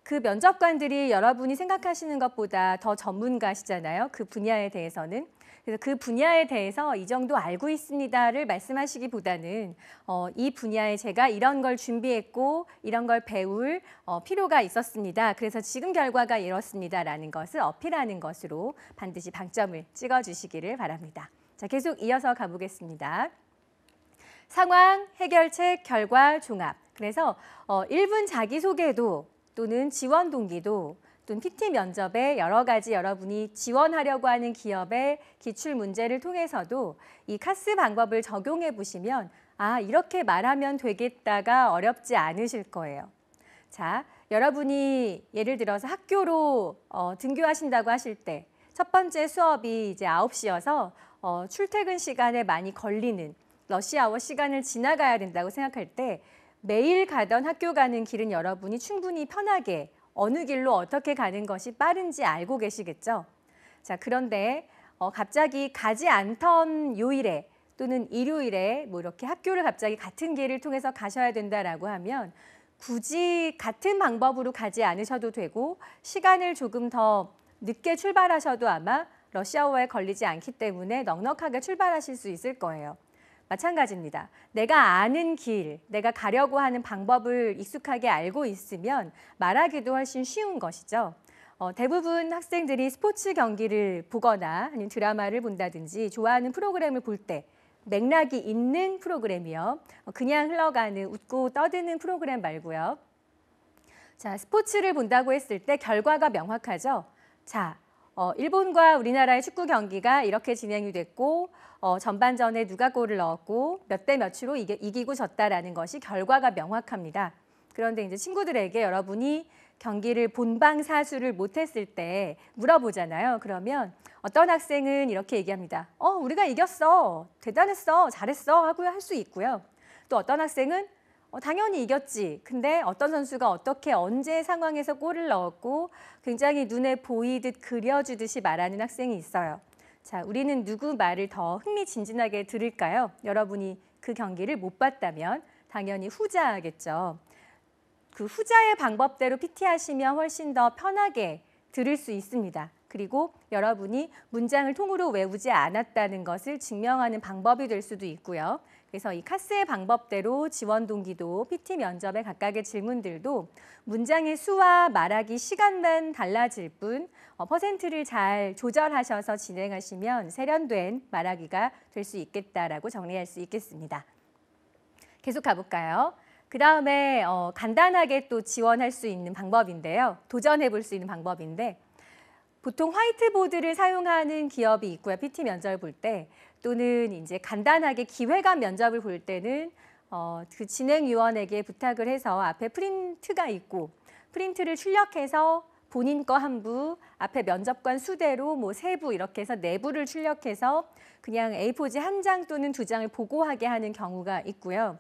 그 면접관들이 여러분이 생각하시는 것보다 더 전문가시잖아요. 그 분야에 대해서는. 그래서 그 분야에 대해서 이 정도 알고 있습니다를 말씀하시기보다는 이 분야에 제가 이런 걸 준비했고 이런 걸 배울 필요가 있었습니다. 그래서 지금 결과가 이렇습니다라는 것을 어필하는 것으로 반드시 방점을 찍어주시기를 바랍니다. 자, 계속 이어서 가보겠습니다. 상황, 해결책, 결과, 종합. 그래서 1분 자기소개도 또는 지원 동기도 또는 PT 면접에 여러 가지 여러분이 지원하려고 하는 기업의 기출 문제를 통해서도 이 카스 방법을 적용해 보시면 아, 이렇게 말하면 되겠다가 어렵지 않으실 거예요. 자, 여러분이 예를 들어서 학교로 등교하신다고 하실 때 첫 번째 수업이 이제 9시여서 출퇴근 시간에 많이 걸리는 러시아워 시간을 지나가야 된다고 생각할 때 매일 가던 학교 가는 길은 여러분이 충분히 편하게 어느 길로 어떻게 가는 것이 빠른지 알고 계시겠죠? 자, 그런데 갑자기 가지 않던 요일에 또는 일요일에 뭐 이렇게 학교를 갑자기 같은 길을 통해서 가셔야 된다라고 하면 굳이 같은 방법으로 가지 않으셔도 되고 시간을 조금 더 늦게 출발하셔도 아마 러시아워에 걸리지 않기 때문에 넉넉하게 출발하실 수 있을 거예요. 마찬가지입니다. 내가 아는 길, 내가 가려고 하는 방법을 익숙하게 알고 있으면 말하기도 훨씬 쉬운 것이죠. 대부분 학생들이 스포츠 경기를 보거나 아니면 드라마를 본다든지 좋아하는 프로그램을 볼 때 맥락이 있는 프로그램이요. 그냥 흘러가는 웃고 떠드는 프로그램 말고요. 자, 스포츠를 본다고 했을 때 결과가 명확하죠. 자, 일본과 우리나라의 축구 경기가 이렇게 진행이 됐고 전반전에 누가 골을 넣었고 몇 대 몇으로 이기고 졌다라는 것이 결과가 명확합니다. 그런데 이제 친구들에게 여러분이 경기를 본방사수를 못했을 때 물어보잖아요. 그러면 어떤 학생은 이렇게 얘기합니다. 우리가 이겼어. 대단했어. 잘했어. 하고 할 수 있고요. 또 어떤 학생은 당연히 이겼지. 근데 어떤 선수가 어떻게 언제 상황에서 골을 넣었고 굉장히 눈에 보이듯 그려주듯이 말하는 학생이 있어요. 자, 우리는 누구 말을 더 흥미진진하게 들을까요? 여러분이 그 경기를 못 봤다면 당연히 후자겠죠. 그 후자의 방법대로 PT하시면 훨씬 더 편하게 들을 수 있습니다. 그리고 여러분이 문장을 통으로 외우지 않았다는 것을 증명하는 방법이 될 수도 있고요. 그래서 이 카스의 방법대로 지원 동기도 PT 면접의 각각의 질문들도 문장의 수와 말하기 시간만 달라질 뿐 퍼센트를 잘 조절하셔서 진행하시면 세련된 말하기가 될 수 있겠다라고 정리할 수 있겠습니다. 계속 가볼까요? 그 다음에 간단하게 또 지원할 수 있는 방법인데요. 도전해 볼 수 있는 방법인데 보통 화이트보드를 사용하는 기업이 있고요. PT 면접을 볼 때 또는 이제 간단하게 기획안 면접을 볼 때는 그 진행위원에게 부탁을 해서 앞에 프린트가 있고 프린트를 출력해서 본인 거 한 부, 앞에 면접관 수대로 뭐 3부 이렇게 해서 4부를 출력해서 그냥 A4지 1장 또는 2장을 보고하게 하는 경우가 있고요.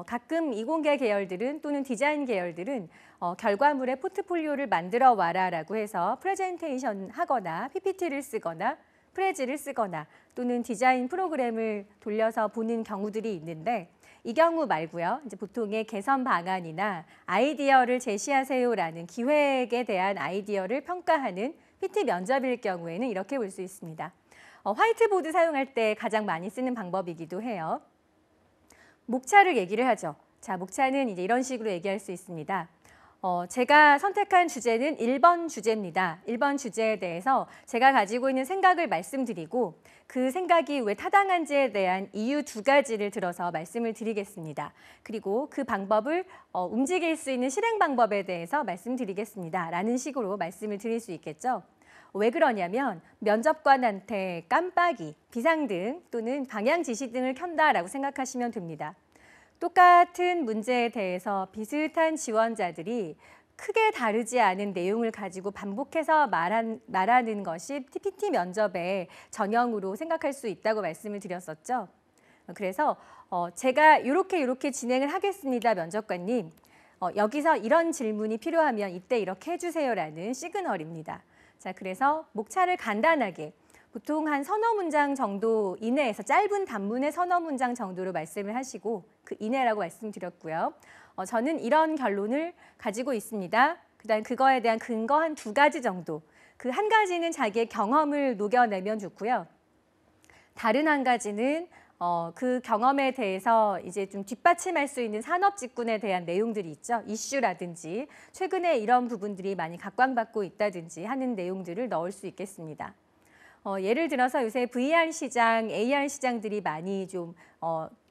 가끔 이공계 계열들은 또는 디자인 계열들은 결과물의 포트폴리오를 만들어 와라라고 해서 프레젠테이션 하거나 PPT를 쓰거나 프레즈를 쓰거나 또는 디자인 프로그램을 돌려서 보는 경우들이 있는데 이 경우 말고요. 이제 보통의 개선 방안이나 아이디어를 제시하세요라는 기획에 대한 아이디어를 평가하는 PT 면접일 경우에는 이렇게 볼 수 있습니다. 화이트보드 사용할 때 가장 많이 쓰는 방법이기도 해요. 목차를 얘기를 하죠. 자, 목차는 이제 이런 식으로 얘기할 수 있습니다. 제가 선택한 주제는 1번 주제입니다. 1번 주제에 대해서 제가 가지고 있는 생각을 말씀드리고 그 생각이 왜 타당한지에 대한 이유 2가지를 들어서 말씀을 드리겠습니다. 그리고 그 방법을 움직일 수 있는 실행 방법에 대해서 말씀드리겠습니다. 라는 식으로 말씀을 드릴 수 있겠죠. 왜 그러냐면 면접관한테 깜빡이, 비상등 또는 방향 지시등을 켠다라고 생각하시면 됩니다. 똑같은 문제에 대해서 비슷한 지원자들이 크게 다르지 않은 내용을 가지고 반복해서 말하는 것이 PT 면접의 전형으로 생각할 수 있다고 말씀을 드렸었죠. 그래서 제가 이렇게 진행을 하겠습니다, 면접관님. 여기서 이런 질문이 필요하면 이때 이렇게 해주세요라는 시그널입니다. 자, 그래서 목차를 간단하게 보통 한 서너 문장 정도 이내에서 짧은 단문의 서너 문장 정도로 말씀을 하시고 그 이내라고 말씀드렸고요. 저는 이런 결론을 가지고 있습니다. 그다음 그거에 대한 근거 한 2가지 정도. 그 한 가지는 자기의 경험을 녹여내면 좋고요. 다른 한 가지는 그 경험에 대해서 이제 좀 뒷받침할 수 있는 산업 직군에 대한 내용들이 있죠. 이슈라든지 최근에 이런 부분들이 많이 각광받고 있다든지 하는 내용들을 넣을 수 있겠습니다. 예를 들어서 요새 VR 시장, AR 시장들이 많이 좀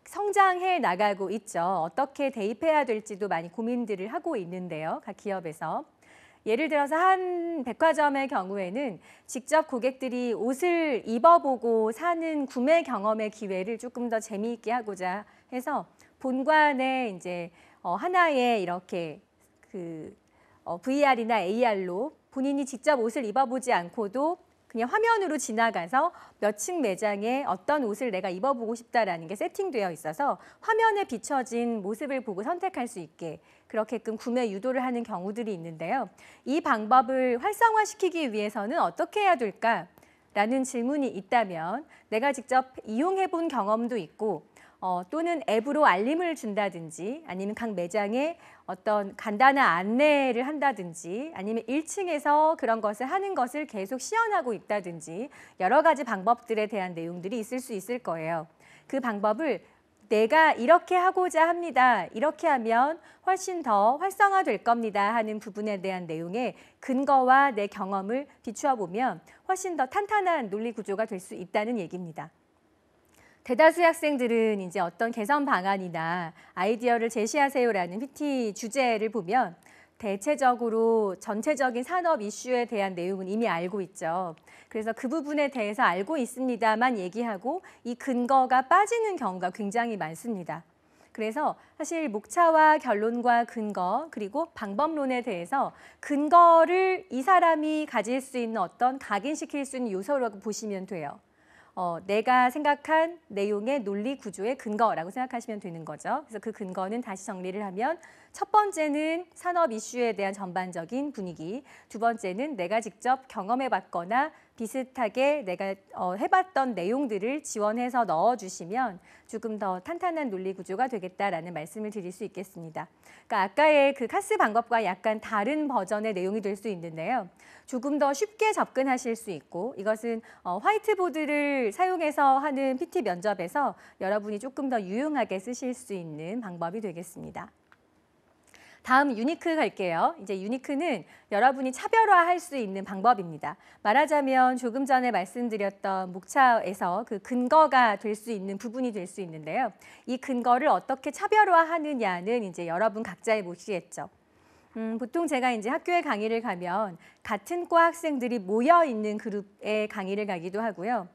성장해 나가고 있죠. 어떻게 대입해야 될지도 많이 고민들을 하고 있는데요. 각 기업에서. 예를 들어서 한 백화점의 경우에는 직접 고객들이 옷을 입어보고 사는 구매 경험의 기회를 조금 더 재미있게 하고자 해서 본관에 이제 하나의 이렇게 그 VR이나 AR로 본인이 직접 옷을 입어보지 않고도 그냥 화면으로 지나가서 몇 층 매장에 어떤 옷을 내가 입어보고 싶다라는 게 세팅되어 있어서 화면에 비춰진 모습을 보고 선택할 수 있게 그렇게끔 구매 유도를 하는 경우들이 있는데요. 이 방법을 활성화시키기 위해서는 어떻게 해야 될까라는 질문이 있다면 내가 직접 이용해 본 경험도 있고 또는 앱으로 알림을 준다든지 아니면 각 매장에 어떤 간단한 안내를 한다든지 아니면 1층에서 그런 것을 하는 것을 계속 시연하고 있다든지 여러 가지 방법들에 대한 내용들이 있을 수 있을 거예요. 그 방법을 내가 이렇게 하고자 합니다. 이렇게 하면 훨씬 더 활성화될 겁니다 하는 부분에 대한 내용의 근거와 내 경험을 비추어 보면 훨씬 더 탄탄한 논리 구조가 될 수 있다는 얘기입니다. 대다수의 학생들은 이제 어떤 개선 방안이나 아이디어를 제시하세요라는 PT 주제를 보면 대체적으로 전체적인 산업 이슈에 대한 내용은 이미 알고 있죠. 그래서 그 부분에 대해서 알고 있습니다만 얘기하고 이 근거가 빠지는 경우가 굉장히 많습니다. 그래서 사실 목차와 결론과 근거 그리고 방법론에 대해서 근거를 이 사람이 가질 수 있는 어떤 각인시킬 수 있는 요소라고 보시면 돼요. 내가 생각한 내용의 논리 구조의 근거라고 생각하시면 되는 거죠. 그래서 그 근거는 다시 정리를 하면 첫 번째는 산업 이슈에 대한 전반적인 분위기, 2번째는 내가 직접 경험해봤거나 비슷하게 내가 해봤던 내용들을 지원해서 넣어주시면 조금 더 탄탄한 논리 구조가 되겠다라는 말씀을 드릴 수 있겠습니다. 그러니까 아까의 그 카스 방법과 약간 다른 버전의 내용이 될 수 있는데요. 조금 더 쉽게 접근하실 수 있고 이것은 화이트보드를 사용해서 하는 PT 면접에서 여러분이 조금 더 유용하게 쓰실 수 있는 방법이 되겠습니다. 다음 유니크 갈게요. 이제 유니크는 여러분이 차별화할 수 있는 방법입니다. 말하자면 조금 전에 말씀드렸던 목차에서 그 근거가 될 수 있는 부분이 될 수 있는데요. 이 근거를 어떻게 차별화하느냐는 이제 여러분 각자의 몫이겠죠. 보통 제가 이제 학교에 강의를 가면 같은 과 학생들이 모여 있는 그룹에 강의를 가기도 하고요.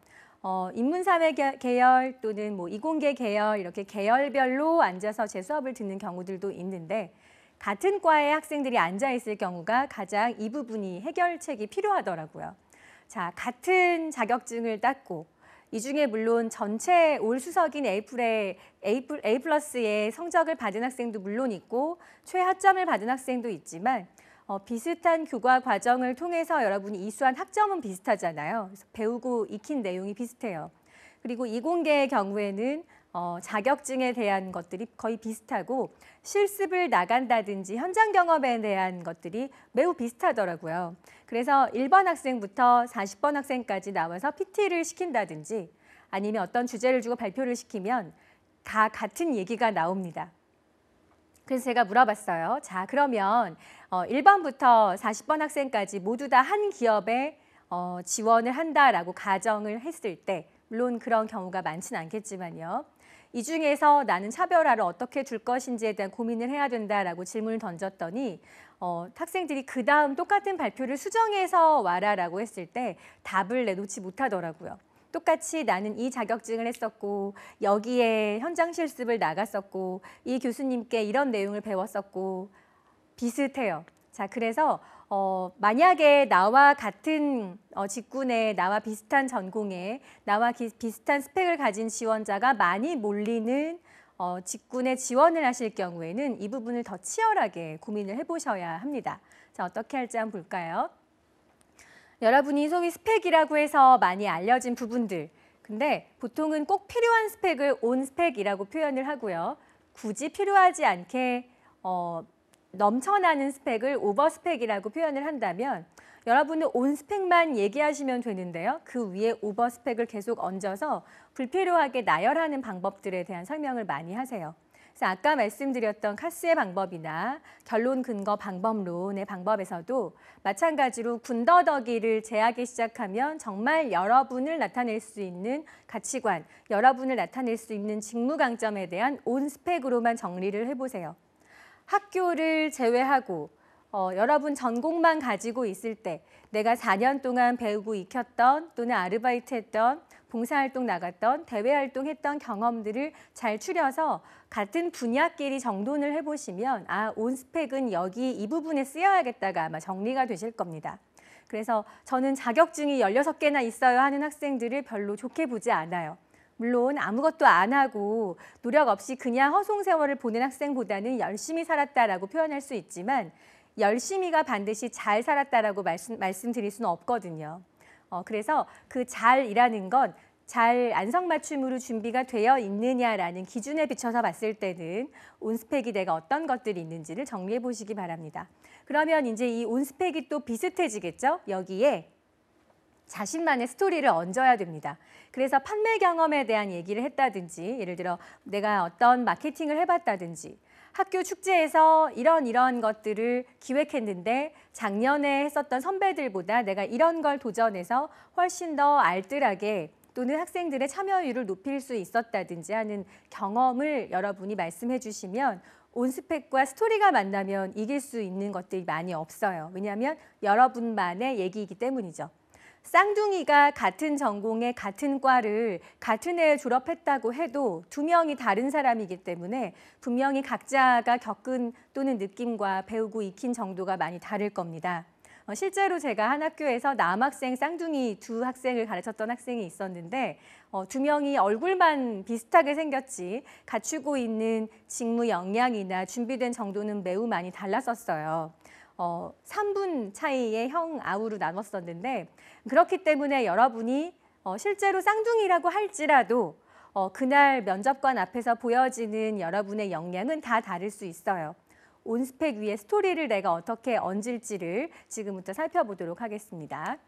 인문사회 계열 또는 뭐 이공계 계열 이렇게 계열별로 앉아서 제 수업을 듣는 경우들도 있는데 같은 과의 학생들이 앉아 있을 경우가 가장 이 부분이 해결책이 필요하더라고요. 자, 같은 자격증을 땄고 이 중에 물론 전체 올 수석인 A+의 성적을 받은 학생도 물론 있고 최하점을 받은 학생도 있지만 비슷한 교과 과정을 통해서 여러분이 이수한 학점은 비슷하잖아요. 그래서 배우고 익힌 내용이 비슷해요. 그리고 이공계의 경우에는 자격증에 대한 것들이 거의 비슷하고 실습을 나간다든지 현장 경험에 대한 것들이 매우 비슷하더라고요. 그래서 1번 학생부터 40번 학생까지 나와서 PT를 시킨다든지 아니면 어떤 주제를 주고 발표를 시키면 다 같은 얘기가 나옵니다. 그래서 제가 물어봤어요. 자, 그러면 1번부터 40번 학생까지 모두 다 한 기업에 지원을 한다라고 가정을 했을 때, 물론 그런 경우가 많지는 않겠지만요. 이 중에서 나는 차별화를 어떻게 줄 것인지에 대한 고민을 해야 된다라고 질문을 던졌더니 학생들이 그 다음 똑같은 발표를 수정해서 와라라고 했을 때 답을 내놓지 못하더라고요. 똑같이 나는 이 자격증을 했었고 여기에 현장 실습을 나갔었고 이 교수님께 이런 내용을 배웠었고 비슷해요. 자, 그래서 만약에 나와 같은 직군에 나와 비슷한 전공에 나와 비슷한 스펙을 가진 지원자가 많이 몰리는 직군에 지원을 하실 경우에는 이 부분을 더 치열하게 고민을 해보셔야 합니다. 자, 어떻게 할지 한번 볼까요? 여러분이 소위 스펙이라고 해서 많이 알려진 부분들, 근데 보통은 꼭 필요한 스펙을 온 스펙이라고 표현을 하고요. 굳이 필요하지 않게 넘쳐나는 스펙을 오버 스펙이라고 표현을 한다면 여러분은 온 스펙만 얘기하시면 되는데요. 그 위에 오버 스펙을 계속 얹어서 불필요하게 나열하는 방법들에 대한 설명을 많이 하세요. 그래서 아까 말씀드렸던 카스의 방법이나 결론 근거 방법론의 방법에서도 마찬가지로 군더더기를 제하기 시작하면 정말 여러분을 나타낼 수 있는 가치관, 여러분을 나타낼 수 있는 직무 강점에 대한 온 스펙으로만 정리를 해보세요. 학교를 제외하고 여러분 전공만 가지고 있을 때 내가 4년 동안 배우고 익혔던 또는 아르바이트했던 봉사활동 나갔던 대외활동했던 경험들을 잘 추려서 같은 분야끼리 정돈을 해보시면 온 스펙은 여기 이 부분에 쓰여야겠다가 아마 정리가 되실 겁니다. 그래서 저는 자격증이 16개나 있어요 하는 학생들을 별로 좋게 보지 않아요. 물론 아무것도 안 하고 노력 없이 그냥 허송세월을 보낸 학생보다는 열심히 살았다라고 표현할 수 있지만 열심히가 반드시 잘 살았다라고 말씀드릴 수는 없거든요. 그래서 그 잘이라는 건 잘 안성맞춤으로 준비가 되어 있느냐라는 기준에 비춰서 봤을 때는 온스펙이 내가 어떤 것들이 있는지를 정리해 보시기 바랍니다. 그러면 이제 이 온스펙이 또 비슷해지겠죠? 여기에 자신만의 스토리를 얹어야 됩니다. 그래서 판매 경험에 대한 얘기를 했다든지 예를 들어 내가 어떤 마케팅을 해봤다든지 학교 축제에서 이런 것들을 기획했는데 작년에 했었던 선배들보다 내가 이런 걸 도전해서 훨씬 더 알뜰하게 또는 학생들의 참여율을 높일 수 있었다든지 하는 경험을 여러분이 말씀해 주시면 온스펙과 스토리가 만나면 이길 수 있는 것들이 많이 없어요. 왜냐하면 여러분만의 얘기이기 때문이죠. 쌍둥이가 같은 전공의 같은 과를 같은 해에 졸업했다고 해도 두 명이 다른 사람이기 때문에 분명히 각자가 겪은 또는 느낌과 배우고 익힌 정도가 많이 다를 겁니다. 실제로 제가 한 학교에서 남학생 쌍둥이 두 학생을 가르쳤던 학생이 있었는데 두 명이 얼굴만 비슷하게 생겼지 갖추고 있는 직무 역량이나 준비된 정도는 매우 많이 달랐었어요. 3분 차이의 형 아우로 나눴었는데 그렇기 때문에 여러분이 실제로 쌍둥이라고 할지라도 그날 면접관 앞에서 보여지는 여러분의 역량은 다 다를 수 있어요. 온스펙 위에 스토리를 내가 어떻게 얹을지를 지금부터 살펴보도록 하겠습니다.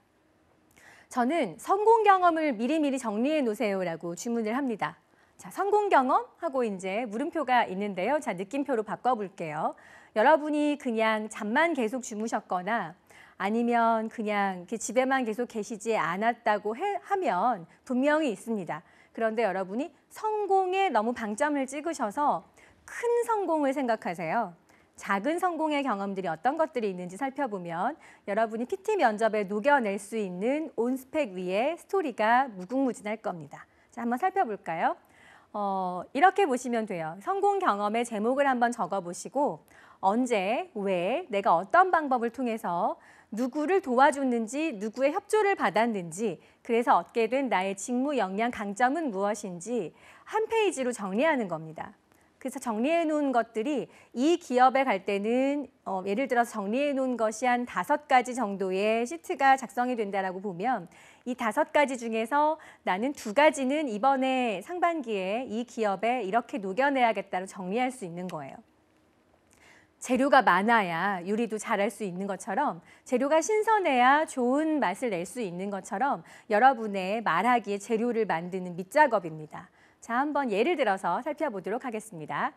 저는 성공 경험을 미리미리 정리해 놓으세요라고 주문을 합니다. 자, 성공 경험하고 이제 물음표가 있는데요. 자, 느낌표로 바꿔볼게요. 여러분이 그냥 잠만 계속 주무셨거나 아니면 그냥 이렇게 집에만 계속 계시지 않았다고 하면 분명히 있습니다. 그런데 여러분이 성공에 너무 방점을 찍으셔서 큰 성공을 생각하세요. 작은 성공의 경험들이 어떤 것들이 있는지 살펴보면 여러분이 PT 면접에 녹여낼 수 있는 온스펙 위에 스토리가 무궁무진할 겁니다. 자, 한번 살펴볼까요? 이렇게 보시면 돼요. 성공 경험의 제목을 한번 적어보시고 언제, 왜, 내가 어떤 방법을 통해서 누구를 도와줬는지, 누구의 협조를 받았는지, 그래서 얻게 된 나의 직무 역량 강점은 무엇인지 한 페이지로 정리하는 겁니다. 그래서 정리해 놓은 것들이 이 기업에 갈 때는 예를 들어서 정리해 놓은 것이 한 5가지 정도의 시트가 작성이 된다라고 보면 이 5가지 중에서 나는 2가지는 이번에 상반기에 이 기업에 이렇게 녹여내야겠다로 정리할 수 있는 거예요. 재료가 많아야 요리도 잘할 수 있는 것처럼 재료가 신선해야 좋은 맛을 낼 수 있는 것처럼 여러분의 말하기에 재료를 만드는 밑작업입니다. 자, 한번 예를 들어서 살펴보도록 하겠습니다.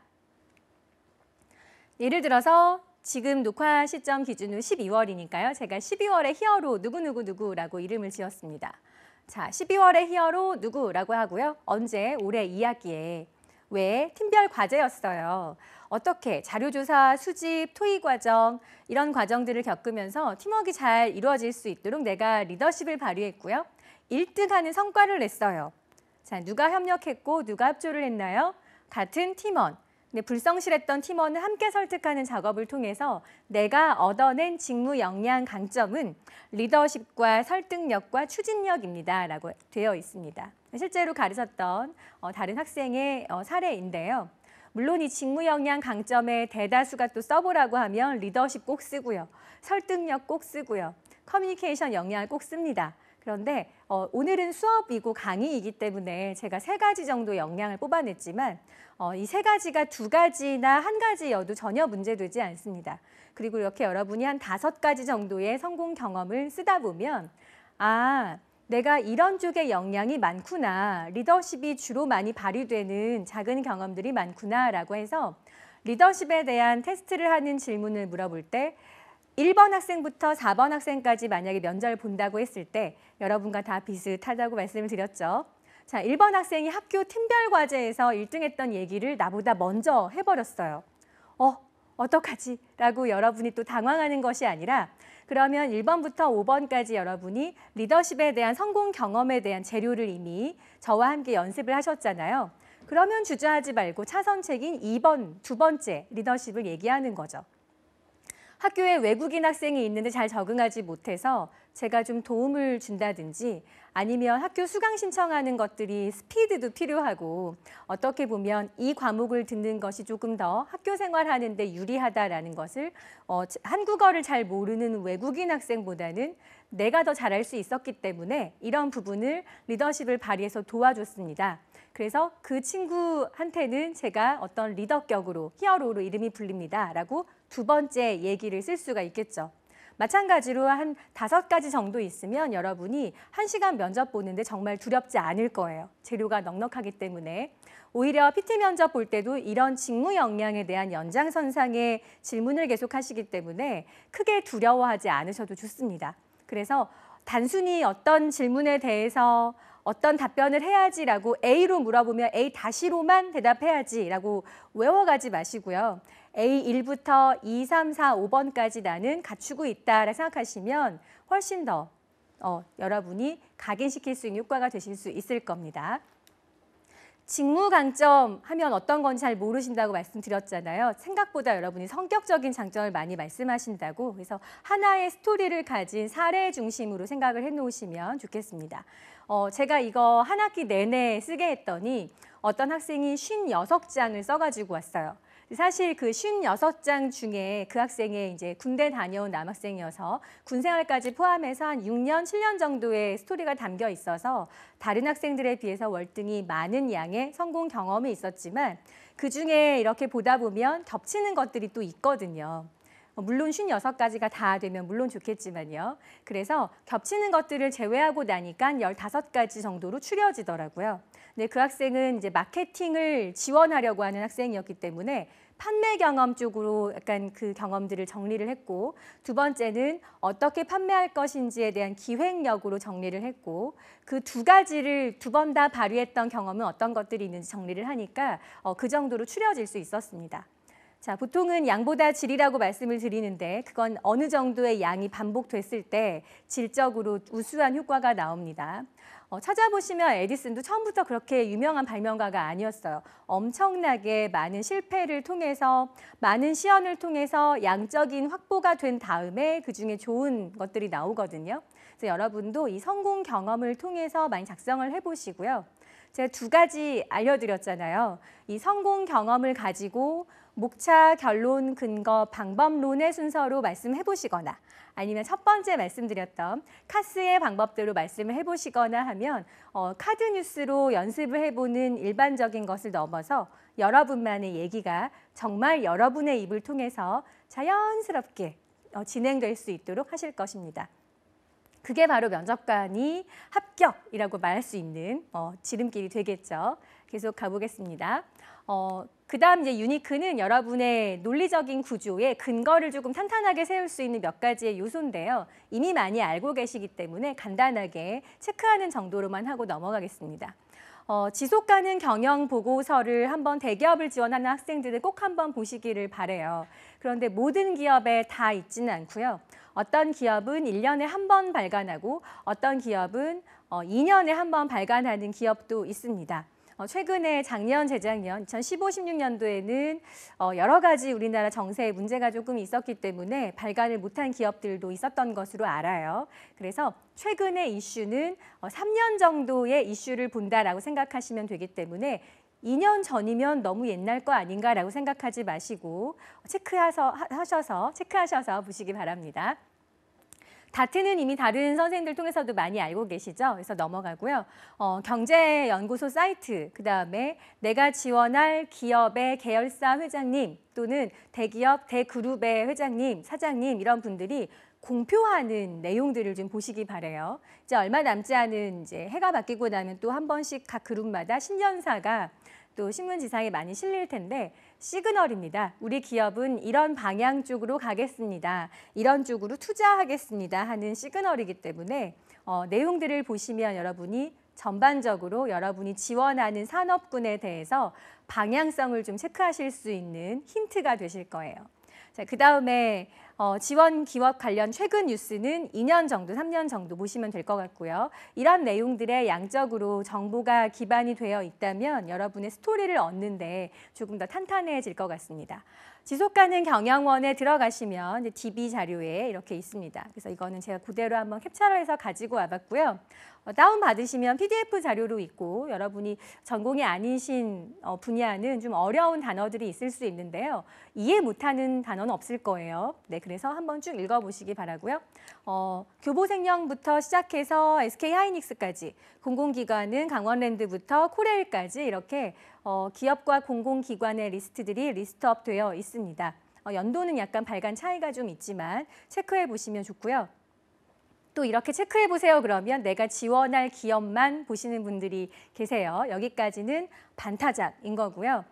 예를 들어서 지금 녹화 시점 기준으로 12월이니까요. 제가 12월의 히어로 누구누구누구라고 이름을 지었습니다. 자, 12월의 히어로 누구라고 하고요. 언제? 올해 2학기에. 왜? 팀별 과제였어요. 어떻게 자료조사, 수집, 토의 과정 이런 과정들을 겪으면서 팀워크가 잘 이루어질 수 있도록 내가 리더십을 발휘했고요. 1등하는 성과를 냈어요. 자, 누가 협력했고 누가 협조를 했나요? 같은 팀원. 근데 불성실했던 팀원을 함께 설득하는 작업을 통해서 내가 얻어낸 직무 역량 강점은 리더십과 설득력과 추진력입니다. 라고 되어 있습니다. 실제로 가르쳤던 다른 학생의 사례인데요. 물론 이 직무 역량 강점의 대다수가 또 써보라고 하면 리더십 꼭 쓰고요. 설득력 꼭 쓰고요. 커뮤니케이션 역량을 꼭 씁니다. 그런데 오늘은 수업이고 강의이기 때문에 제가 3가지 정도 역량을 뽑아냈지만 이 3가지가 2가지나 1가지여도 전혀 문제되지 않습니다. 그리고 이렇게 여러분이 한 5가지 정도의 성공 경험을 쓰다 보면 내가 이런 쪽의 역량이 많구나. 리더십이 주로 많이 발휘되는 작은 경험들이 많구나라고 해서 리더십에 대한 테스트를 하는 질문을 물어볼 때 1번 학생부터 4번 학생까지 만약에 면접을 본다고 했을 때 여러분과 다 비슷하다고 말씀을 드렸죠. 자, 1번 학생이 학교 팀별 과제에서 1등했던 얘기를 나보다 먼저 해버렸어요. 어떡하지? 라고 여러분이 또 당황하는 것이 아니라 그러면 1번부터 5번까지 여러분이 리더십에 대한 성공 경험에 대한 재료를 이미 저와 함께 연습을 하셨잖아요. 그러면 주저하지 말고 차선책인 2번, 2번째 리더십을 얘기하는 거죠. 학교에 외국인 학생이 있는데 잘 적응하지 못해서 제가 좀 도움을 준다든지 아니면 학교 수강 신청하는 것들이 스피드도 필요하고 어떻게 보면 이 과목을 듣는 것이 조금 더 학교 생활하는 데 유리하다라는 것을 한국어를 잘 모르는 외국인 학생보다는 내가 더 잘할 수 있었기 때문에 이런 부분을 리더십을 발휘해서 도와줬습니다. 그래서 그 친구한테는 제가 어떤 리더격으로 히어로로 이름이 불립니다. 라고 2번째 얘기를 쓸 수가 있겠죠. 마찬가지로 한 5가지 정도 있으면 여러분이 1시간 면접 보는데 정말 두렵지 않을 거예요. 재료가 넉넉하기 때문에. 오히려 PT 면접 볼 때도 이런 직무 역량에 대한 연장선상의 질문을 계속 하시기 때문에 크게 두려워하지 않으셔도 좋습니다. 그래서 단순히 어떤 질문에 대해서 어떤 답변을 해야지라고 A로 물어보면 A-로만 대답해야지라고 외워가지 마시고요. A1부터 2, 3, 4, 5번까지 나는 갖추고 있다라고 생각하시면 훨씬 더 여러분이 각인시킬 수 있는 효과가 되실 수 있을 겁니다. 직무 강점 하면 어떤 건지 잘 모르신다고 말씀드렸잖아요. 생각보다 여러분이 성격적인 장점을 많이 말씀하신다고. 그래서 하나의 스토리를 가진 사례 중심으로 생각을 해놓으시면 좋겠습니다. 제가 이거 한 학기 내내 쓰게 했더니 어떤 학생이 56장을 써가지고 왔어요. 사실 그 56장 중에 그 학생이 이제 군대 다녀온 남학생이어서 군 생활까지 포함해서 한 6년, 7년 정도의 스토리가 담겨 있어서 다른 학생들에 비해서 월등히 많은 양의 성공 경험이 있었지만 그중에 이렇게 보다 보면 겹치는 것들이 또 있거든요. 물론 56가지가 다 되면 물론 좋겠지만요. 그래서 겹치는 것들을 제외하고 나니까 15가지 정도로 추려지더라고요. 근데 그 학생은 이제 마케팅을 지원하려고 하는 학생이었기 때문에 판매 경험 쪽으로 약간 그 경험들을 정리를 했고 2번째는 어떻게 판매할 것인지에 대한 기획력으로 정리를 했고 그 2가지를 2번 다 발휘했던 경험은 어떤 것들이 있는지 정리를 하니까 그 정도로 추려질 수 있었습니다. 자, 보통은 양보다 질이라고 말씀을 드리는데 그건 어느 정도의 양이 반복됐을 때 질적으로 우수한 효과가 나옵니다. 찾아보시면 에디슨도 처음부터 그렇게 유명한 발명가가 아니었어요. 엄청나게 많은 실패를 통해서 많은 시연을 통해서 양적인 확보가 된 다음에 그중에 좋은 것들이 나오거든요. 그래서 여러분도 이 성공 경험을 통해서 많이 작성을 해보시고요. 제가 두 가지 알려드렸잖아요. 이 성공 경험을 가지고 목차, 결론, 근거, 방법론의 순서로 말씀해 보시거나 아니면 첫 번째 말씀드렸던 카스의 방법대로 말씀을 해보시거나 하면 카드 뉴스로 연습을 해보는 일반적인 것을 넘어서 여러분만의 얘기가 정말 여러분의 입을 통해서 자연스럽게 진행될 수 있도록 하실 것입니다. 그게 바로 면접관이 합격이라고 말할 수 있는 지름길이 되겠죠. 계속 가보겠습니다. 그다음 이제 유니크는 여러분의 논리적인 구조에 근거를 조금 탄탄하게 세울 수 있는 몇 가지의 요소인데요. 이미 많이 알고 계시기 때문에 간단하게 체크하는 정도로만 하고 넘어가겠습니다. 지속 가능 경영 보고서를 한번 대기업을 지원하는 학생들은 꼭 한번 보시기를 바라요. 그런데 모든 기업에 다 있지는 않고요. 어떤 기업은 1년에 한 번 발간하고 어떤 기업은 2년에 한 번 발간하는 기업도 있습니다. 최근에 작년, 재작년 2015-16년도에는 여러 가지 우리나라 정세에 문제가 조금 있었기 때문에 발간을 못한 기업들도 있었던 것으로 알아요. 그래서 최근의 이슈는 3년 정도의 이슈를 본다라고 생각하시면 되기 때문에 2년 전이면 너무 옛날 거 아닌가라고 생각하지 마시고 체크하셔서 보시기 바랍니다. 다트는 이미 다른 선생님들 통해서도 많이 알고 계시죠? 그래서 넘어가고요. 경제연구소 사이트, 그다음에 내가 지원할 기업의 계열사 회장님 또는 대기업, 대그룹의 회장님, 사장님 이런 분들이 공표하는 내용들을 좀 보시기 바라요. 이제 얼마 남지 않은 이제 해가 바뀌고 나면 또 한 번씩 각 그룹마다 신년사가 또 신문지상에 많이 실릴 텐데 시그널입니다. 우리 기업은 이런 방향 쪽으로 가겠습니다. 이런 쪽으로 투자하겠습니다 하는 시그널이기 때문에 내용들을 보시면 여러분이 전반적으로 여러분이 지원하는 산업군에 대해서 방향성을 좀 체크하실 수 있는 힌트가 되실 거예요. 자, 그다음에 지원 기업 관련 최근 뉴스는 2년 정도, 3년 정도 보시면 될 것 같고요. 이런 내용들에 양적으로 정보가 기반이 되어 있다면 여러분의 스토리를 얻는데 조금 더 탄탄해질 것 같습니다. 지속가능 경영원에 들어가시면 이제 DB 자료에 이렇게 있습니다. 그래서 이거는 제가 그대로 한번 캡처를 해서 가지고 와봤고요. 다운받으시면 PDF 자료로 있고 여러분이 전공이 아니신 분야는 좀 어려운 단어들이 있을 수 있는데요. 이해 못하는 단어는 없을 거예요. 네, 그래서 한번 쭉 읽어보시기 바라고요. 교보생명부터 시작해서 SK하이닉스까지 공공기관은 강원랜드부터 코레일까지 이렇게 기업과 공공기관의 리스트들이 리스트업 되어 있습니다. 연도는 약간 발간 차이가 좀 있지만 체크해 보시면 좋고요. 또 이렇게 체크해 보세요 그러면 내가 지원할 기업만 보시는 분들이 계세요. 여기까지는 반타작인 거고요.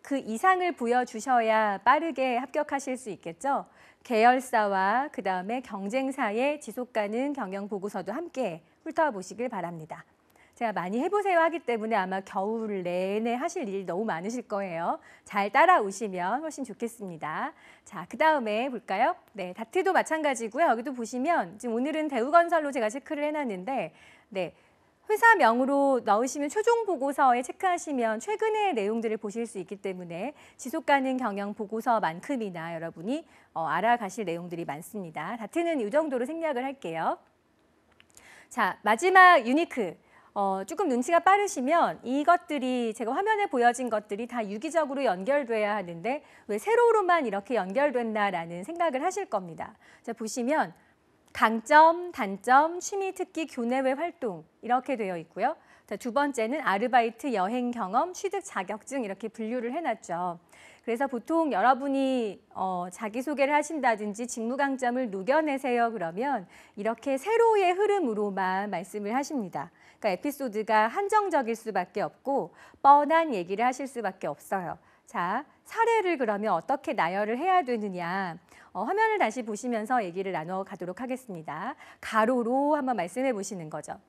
그 이상을 보여주셔야 빠르게 합격하실 수 있겠죠. 계열사와 그다음에 경쟁사의 지속가능 경영보고서도 함께 훑어보시길 바랍니다. 제가 많이 해보세요 하기 때문에 아마 겨울 내내 하실 일이 너무 많으실 거예요. 잘 따라오시면 훨씬 좋겠습니다. 자, 그 다음에 볼까요? 네, 다트도 마찬가지고요. 여기도 보시면 지금 오늘은 대우건설로 제가 체크를 해놨는데 네, 회사명으로 넣으시면 최종 보고서에 체크하시면 최근의 내용들을 보실 수 있기 때문에 지속가능 경영 보고서만큼이나 여러분이 알아가실 내용들이 많습니다. 다트는 이 정도로 생략을 할게요. 자, 마지막 유니크. 조금 눈치가 빠르시면 이것들이 제가 화면에 보여진 것들이 다 유기적으로 연결돼야 하는데 왜 세로로만 이렇게 연결됐나라는 생각을 하실 겁니다. 자, 보시면 강점, 단점, 취미, 특기, 교내외 활동 이렇게 되어 있고요. 자, 두 번째는 아르바이트, 여행 경험, 취득 자격증 이렇게 분류를 해놨죠. 그래서 보통 여러분이 자기소개를 하신다든지 직무 강점을 녹여내세요 그러면 이렇게 세로의 흐름으로만 말씀을 하십니다. 그러니까 에피소드가 한정적일 수밖에 없고 뻔한 얘기를 하실 수밖에 없어요. 자, 사례를 그러면 어떻게 나열을 해야 되느냐. 화면을 다시 보시면서 얘기를 나눠가도록 하겠습니다. 가로로 한번 말씀해 보시는 거죠.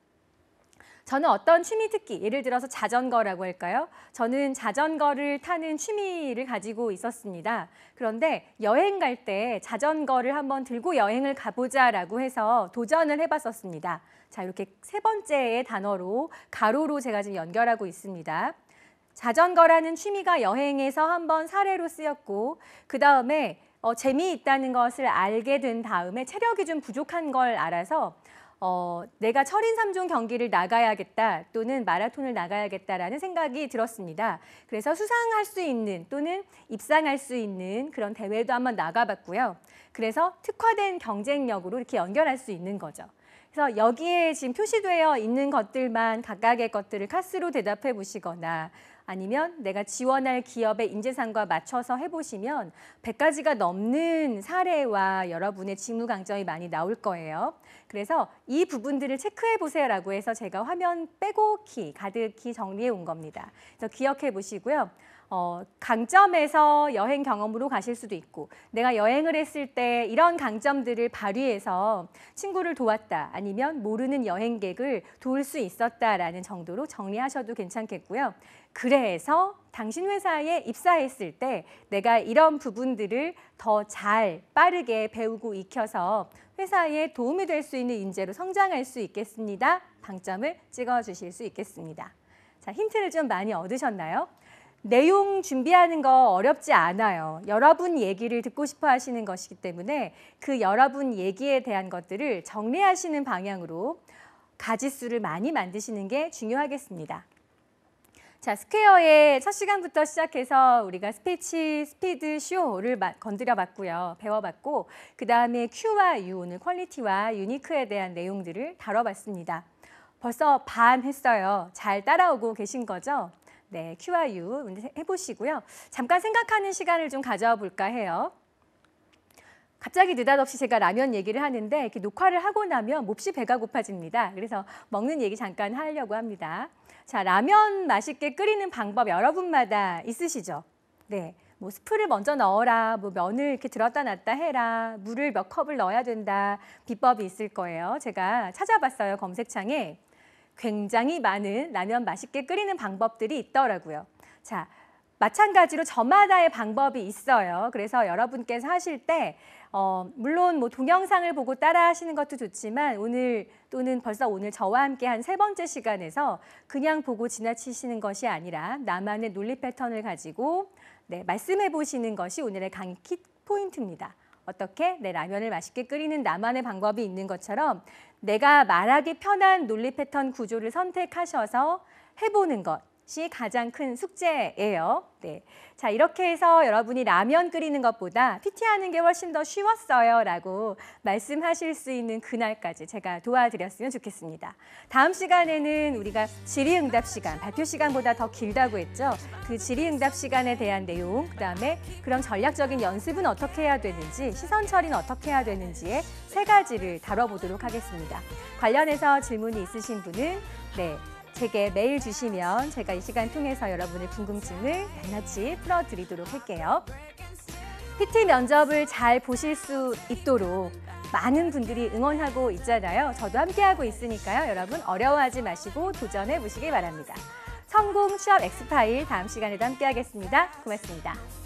저는 어떤 취미 특기, 예를 들어서 자전거라고 할까요? 저는 자전거를 타는 취미를 가지고 있었습니다. 그런데 여행 갈 때 자전거를 한번 들고 여행을 가보자라고 해서 도전을 해봤었습니다. 자, 이렇게 세 번째의 단어로 가로로 제가 지금 연결하고 있습니다. 자전거라는 취미가 여행에서 한번 사례로 쓰였고 그 다음에 재미있다는 것을 알게 된 다음에 체력이 좀 부족한 걸 알아서 내가 철인 3종 경기를 나가야겠다 또는 마라톤을 나가야겠다라는 생각이 들었습니다. 그래서 수상할 수 있는 또는 입상할 수 있는 그런 대회도 한번 나가봤고요. 그래서 특화된 경쟁력으로 이렇게 연결할 수 있는 거죠. 그래서 여기에 지금 표시되어 있는 것들만 각각의 것들을 카스로 대답해 보시거나 아니면 내가 지원할 기업의 인재상과 맞춰서 해보시면 100가지가 넘는 사례와 여러분의 직무 강점이 많이 나올 거예요. 그래서 이 부분들을 체크해 보세요라고 해서 제가 화면 빼곡히 가득히 정리해 온 겁니다. 그래서 기억해 보시고요. 강점에서 여행 경험으로 가실 수도 있고 내가 여행을 했을 때 이런 강점들을 발휘해서 친구를 도왔다 아니면 모르는 여행객을 도울 수 있었다라는 정도로 정리하셔도 괜찮겠고요. 그래서 당신 회사에 입사했을 때 내가 이런 부분들을 더 잘 빠르게 배우고 익혀서 회사에 도움이 될 수 있는 인재로 성장할 수 있겠습니다. 방점을 찍어주실 수 있겠습니다. 자, 힌트를 좀 많이 얻으셨나요? 내용 준비하는 거 어렵지 않아요. 여러분 얘기를 듣고 싶어 하시는 것이기 때문에 그 여러분 얘기에 대한 것들을 정리하시는 방향으로 가지수를 많이 만드시는 게 중요하겠습니다. 자, 스퀘어의 첫 시간부터 시작해서 우리가 스피치, 스피드, 쇼를 건드려 봤고요. 배워봤고 그 다음에 Q와 U, 오늘 퀄리티와 유니크에 대한 내용들을 다뤄봤습니다. 벌써 반 했어요. 잘 따라오고 계신 거죠? 네, Q와 U 해보시고요. 잠깐 생각하는 시간을 좀 가져볼까 해요. 갑자기 느닷없이 제가 라면 얘기를 하는데 이렇게 녹화를 하고 나면 몹시 배가 고파집니다. 그래서 먹는 얘기 잠깐 하려고 합니다. 자, 라면 맛있게 끓이는 방법 여러분마다 있으시죠? 네, 뭐 스프를 먼저 넣어라, 뭐 면을 이렇게 들었다 놨다 해라, 물을 몇 컵을 넣어야 된다, 비법이 있을 거예요. 제가 찾아봤어요, 검색창에. 굉장히 많은 라면 맛있게 끓이는 방법들이 있더라고요. 자, 마찬가지로 저마다의 방법이 있어요. 그래서 여러분께서 하실 때 물론 뭐 동영상을 보고 따라 하시는 것도 좋지만 오늘 또는 벌써 오늘 저와 함께 한 3번째 시간에서 그냥 보고 지나치시는 것이 아니라 나만의 논리 패턴을 가지고 말씀해 보시는 것이 오늘의 강의 키 포인트입니다. 어떻게 내 라면을 맛있게 끓이는 나만의 방법이 있는 것처럼 내가 말하기 편한 논리 패턴 구조를 선택하셔서 해보는 것이 가장 큰 숙제예요. 네. 자, 이렇게 해서 여러분이 라면 끓이는 것보다 PT하는 게 훨씬 더 쉬웠어요 라고 말씀하실 수 있는 그날까지 제가 도와드렸으면 좋겠습니다. 다음 시간에는 우리가 질의응답 시간, 발표 시간보다 더 길다고 했죠. 그 질의응답 시간에 대한 내용, 그다음에 그런 전략적인 연습은 어떻게 해야 되는지, 시선 처리는 어떻게 해야 되는지의 3가지를 다뤄보도록 하겠습니다. 관련해서 질문이 있으신 분은 제게 메일 주시면 제가 이 시간 통해서 여러분의 궁금증을 낱낱이 풀어드리도록 할게요. PT 면접을 잘 보실 수 있도록 많은 분들이 응원하고 있잖아요. 저도 함께하고 있으니까요. 여러분 어려워하지 마시고 도전해 보시기 바랍니다. 성공 취업 엑스파일 다음 시간에도 함께하겠습니다. 고맙습니다.